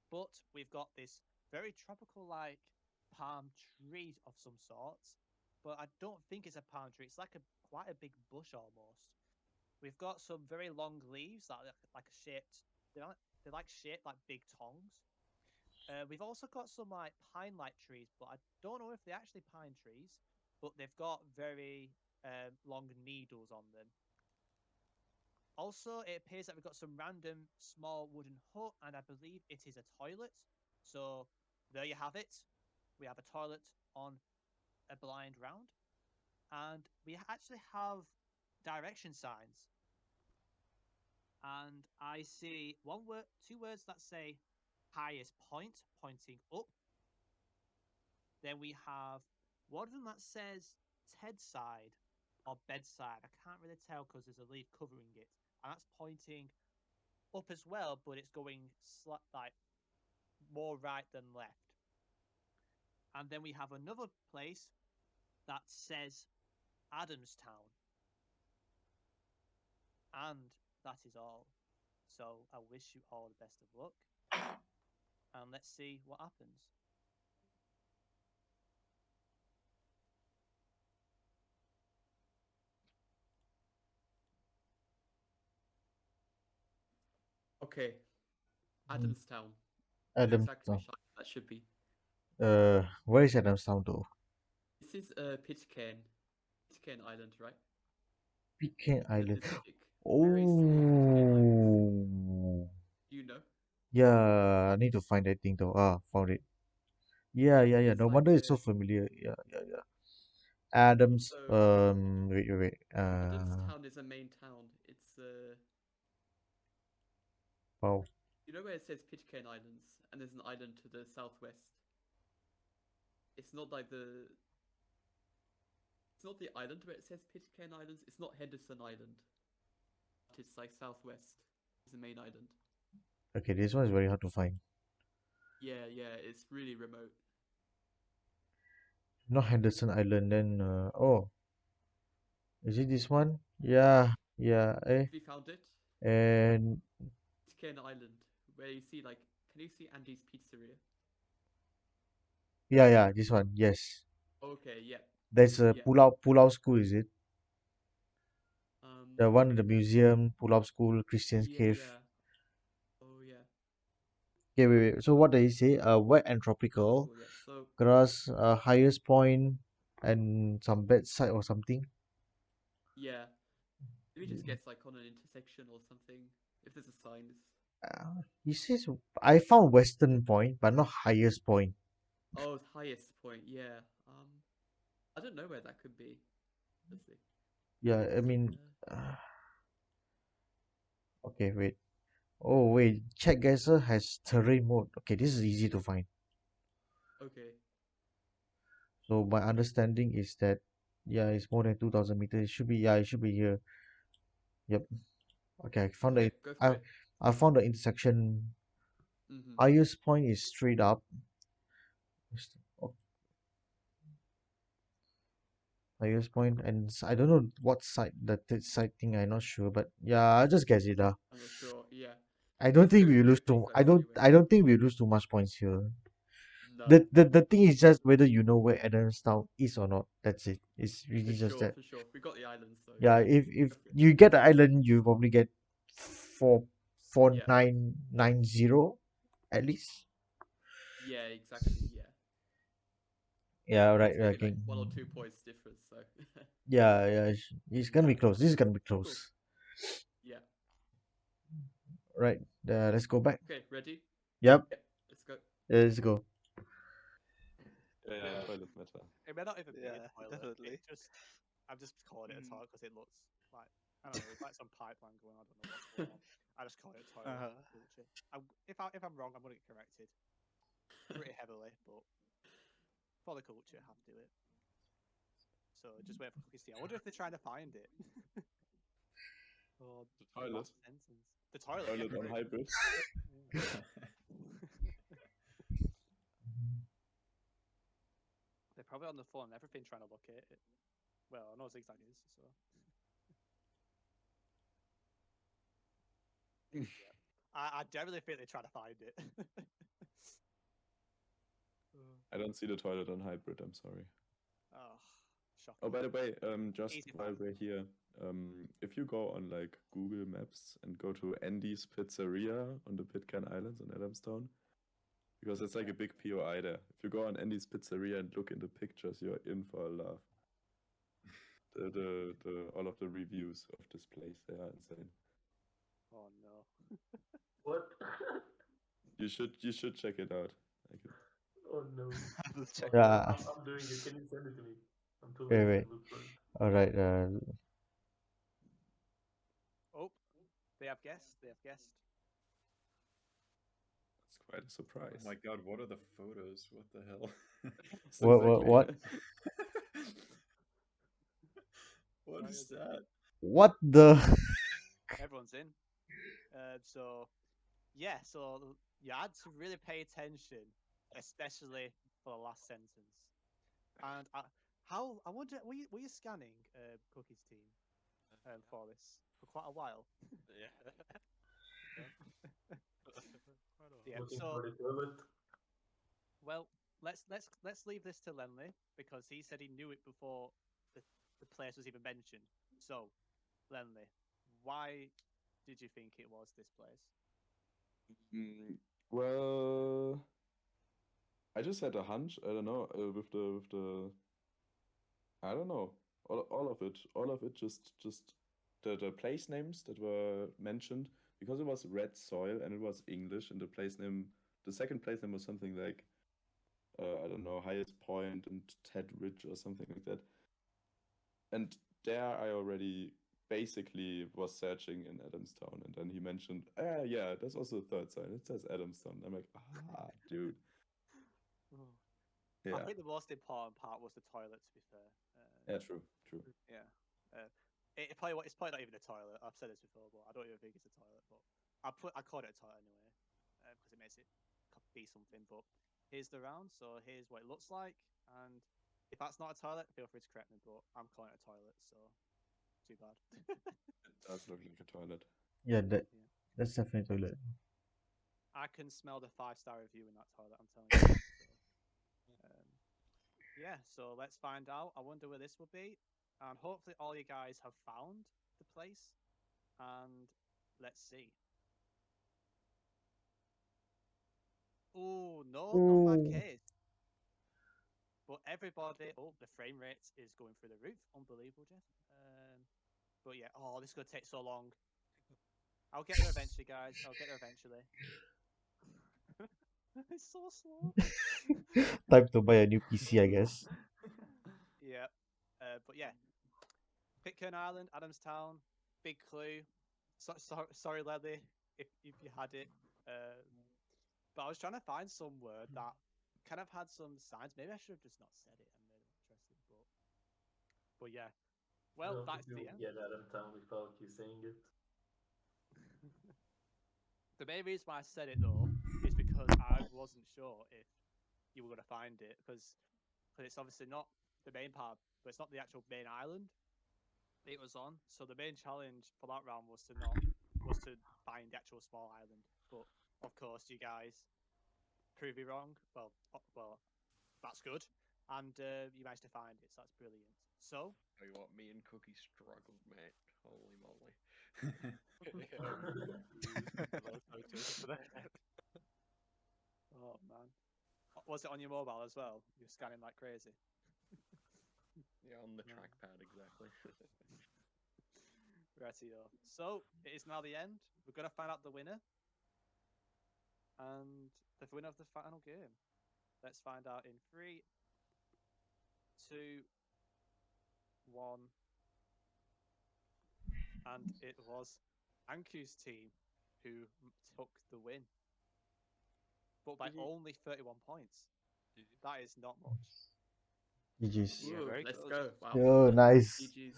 but we've got this very tropical like palm tree of some sorts. But I don't think it's a palm tree. It's like quite a big bush almost. We've got some very long leaves that are like a shaped. They're like shaped like big tongs. We've also got some like pine-like trees, but I don't know if they're actually pine trees. But they've got very long needles on them. Also, it appears that we've got some random small wooden hut, and I believe it is a toilet. So there you have it. We have a toilet on a blind round, and we actually have direction signs. And I see two words that say highest point, pointing up. Then we have one of them that says Ted side or bedside. I can't really tell because there's a leaf covering it, and that's pointing up as well, but it's going like more right than left. And then we have another place that says Adamstown. And that is all. So I wish you all the best of luck. And let's see what happens. Okay. Adamstown. Adamstown. Which that should be. Where is Adamstown though? This is Pitcairn. Pitcairn Island, right? Pitcairn Island. Pacific. Oh. You know? Yeah, I need to find that thing though. Found it. Yeah. It's No like wonder it's so familiar. Yeah. Adams. So- Wait. Adamstown is a main town. It's Wow. you know where it says Pitcairn Islands, and there's an island to the southwest. It's not like It's not the island where it says Pitcairn Islands. It's not Henderson Island. It's like southwest. It's the main island. Okay, this one is very hard to find. Yeah, it's really remote. Not Henderson Island. Then is it this one? Yeah. Have you found it? And Pitcairn Island, where you see like, can you see Andy's Pizzeria? yeah, this one. Yes. Okay, yeah. There's a Yeah. Pulau School, is it? Um, The one in the museum, Pulau School, Christian's Cave. Yeah. Oh yeah. Okay, wait. So what did he say? Wet and tropical. School, yeah. So Grass, highest point, and some bedside or something. yeah. Maybe just gets like on an intersection or something. If there's a sign. He says I found western point, but not highest point. Oh, highest point. Yeah. I don't know where that could be. Let's see. Yeah, I mean, okay, wait. Oh, wait. Geoguessr has terrain mode. Okay, this is easy to find. Okay. So my understanding is that, yeah, it's more than 2,000 meters. It should be, yeah, it should be here. Yep. Okay, I found Okay, go for it. I found the intersection. Highest point is straight up. Highest point, and I don't know what side, the third side thing. I'm not sure, but yeah, I'll just guess it. I'm not sure. Yeah. I don't Let's think go we for lose it, be too. close I don't. anyway. I don't think we lose too much points here. No. The thing is just whether you know where Adamstown is or not. That's it. It's really For just sure, that. for sure. We got the island, so Yeah. If go for it. you get the island, you probably get Yeah. 4990 at least. Yeah, exactly. Yeah. Yeah. Right. It's maybe Okay. like 1 or 2 points difference. So. Yeah. It's gonna be close. This is gonna be close. Yeah. Right. Let's go back. Okay. Ready? Yep. Let's go. Yeah, toilet matter. It may not even be a Yeah, toilet. definitely. It just, I'm just calling it a Mm. toilet because it looks like, I don't know, it's like some pipeline going on. I don't know what's going on. I just call it a toilet. Uh-huh. Culture. If I'm wrong, I'm gonna get corrected pretty heavily, but for the culture, I have to do it. So just wait for cookies tea. I wonder if they're trying to find it. Or The toilet. last sentence. The toilet. Toilet Yeah, on hybrid. They're probably on the phone and everything trying to locate it. Well, I know Zigzag is, so. Yeah. I definitely think they're trying to find it. I don't see the toilet on hybrid. I'm sorry. Oh, shocking. Oh, by the way, just Easy while find. we're here, if you go on like Google Maps and go to Andy's Pizzeria on the Pitcairn Islands in Adamstown, because it's like a big POI there. If you go on Andy's Pizzeria and look in the pictures, you're in for a laugh. The all of the reviews of this place, they are insane. Oh no. What? You should check it out. Oh no. I'll check. Yeah. I'm doing it. Can you send it to me? I'm too Wait, lazy wait. to look for it. All right. Oh, they have guessed. They have guessed. It's quite a surprise. Oh my god, what are the photos? What the hell? It's What? What is that? What the? Everyone's in. So, yeah. So you had to really pay attention, especially for the last sentence. And I wonder, were you scanning Cookie's team for this for quite a while? Yeah. Yeah. Looking So, for the toilet. well, let's leave this to Lenley because he said he knew it before the place was even mentioned. So, Lenley, why did you think it was this place? Well, I just had a hunch. I don't know with the I don't know all of it just the place names that were mentioned, because it was red soil and it was English, and the second place name was something like I don't know, Highest Point and Ted Ridge or something like that. And there I already basically was searching in Adamstown, and then he mentioned, yeah, there's also a third sign. It says Adamstown. I'm like, dude. I Yeah. think the most important part was the toilet. To be fair. Yeah, true. Yeah. It's probably not even a toilet. I've said this before, but I don't even think it's a toilet. But I called it a toilet anyway, because it makes it be something. But here's the round. So here's what it looks like, and if that's not a toilet, feel free to correct me. But I'm calling it a toilet, so too bad. It does look like a toilet. Yeah, that's definitely toilet. I can smell the 5-star review in that toilet. I'm telling you. Yeah, so let's find out. I wonder where this will be. And hopefully all you guys have found the place. And let's see. Oh, no, not 5K. But everybody, the frame rate is going through the roof. Unbelievable, Jeff. But yeah, this is going to take so long. I'll get there eventually, guys. I'll get there eventually. It's so slow. Time to buy a new PC, I guess. Yeah. But yeah. Pitcairn Island, Adamstown, big clue. Sorry, Lenny, if you had it. But I was trying to find some word that kind of had some signs. Maybe I should have just not said it and made it interesting. But yeah. Well, that's the end. Get Adamstown without you saying it. The main reason why I said it though is because I wasn't sure if you were going to find it, because it's obviously not the main part, but it's not the actual main island it was on. So the main challenge for that round was to find the actual small island. But of course, you guys prove me wrong. Well, that's good, and you managed to find it. So that's brilliant. So tell you what, me and Cookie struggled, mate. Holy moly. Oh man, was it on your mobile as well? You're scanning like crazy. Yeah, on the trackpad, exactly. Rightio. So it is now the end. We're gonna find out the winner, and the winner of the final game. Let's find out in 3, 2, 1. And it was Anku's team who took the win, but by only 31 points. That is not much. GG's. Yeah, Ooh, very let's close. go. Wow. Yo, nice. GG's.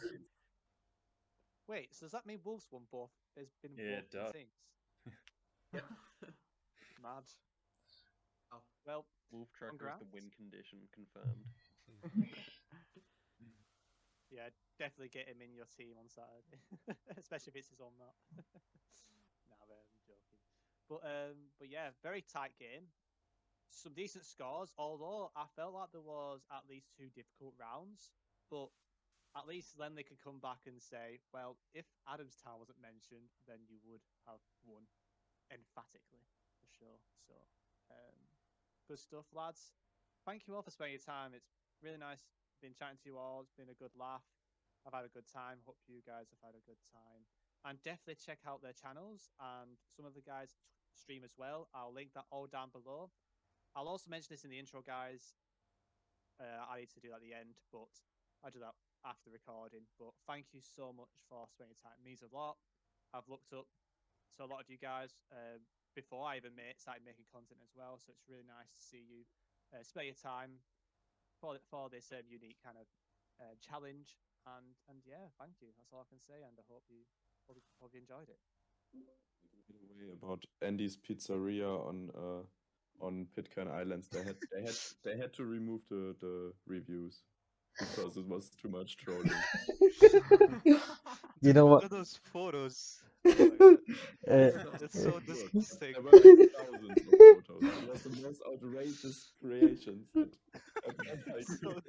Wait, so does that mean Wolves won both? Has been Yeah, both it the does. things? Yep. Mad. Oh. Well, Wolf Tracker is congrats. the win condition confirmed. Yeah, definitely get him in your team on Saturday, especially if it's his own map. Nah, I'm joking. But yeah, very tight game. Some decent scores, although I felt like there was at least 2 difficult rounds. But at least then they can come back and say, well, if Adamstown wasn't mentioned, then you would have won emphatically, for sure. So, good stuff, lads. Thank you all for spending your time. It's really nice been chatting to you all. It's been a good laugh. I've had a good time. Hope you guys have had a good time. And definitely check out their channels and some of the guys stream as well. I'll link that all down below. I'll also mention this in the intro, guys. I need to do that at the end, but I'll do that after recording. But thank you so much for spending time. It means a lot. I've looked up to a lot of you guys before I even started making content as well. So it's really nice to see you spare your time for this unique kind of challenge. And yeah, thank you. That's all I can say. And I hope you enjoyed it. Way about Andy's Pizzeria on Pitcairn Islands. They had to remove the reviews because it was too much trolling. You know what? Look at those photos. Oh my god. It's so Look, disgusting. there were like thousands of photos. It was the most outrageous creations that So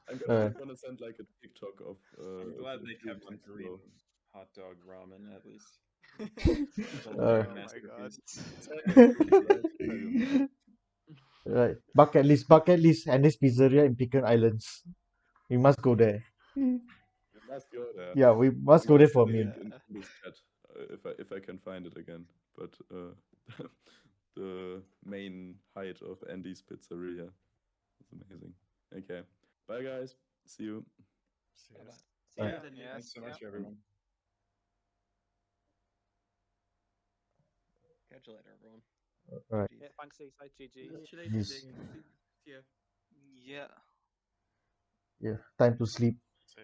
I'm gonna send like a TikTok of. I'm glad the they two kept on months green ago. hot dog ramen at least. Uh, oh my god. right. Bucket list, and this pizzeria in Pitcairn Islands. We must go there. We must go there. Yeah, we must I'm go gonna there for a send a meal. link in this chat if I can find it again. But the main height of Andy's Pizzeria is amazing. Okay, bye guys. See you. See ya. Yeah, Thanks so much, everyone. Catch you later, everyone. Right. Yeah, thanks, Eastside. GG. See you later, Yes. Jake. See ya. Yeah. Yeah. Time to sleep. So,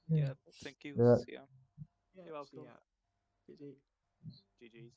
yeah. Thank you. Yeah. See ya. You're welcome. Yeah. GG. GG's.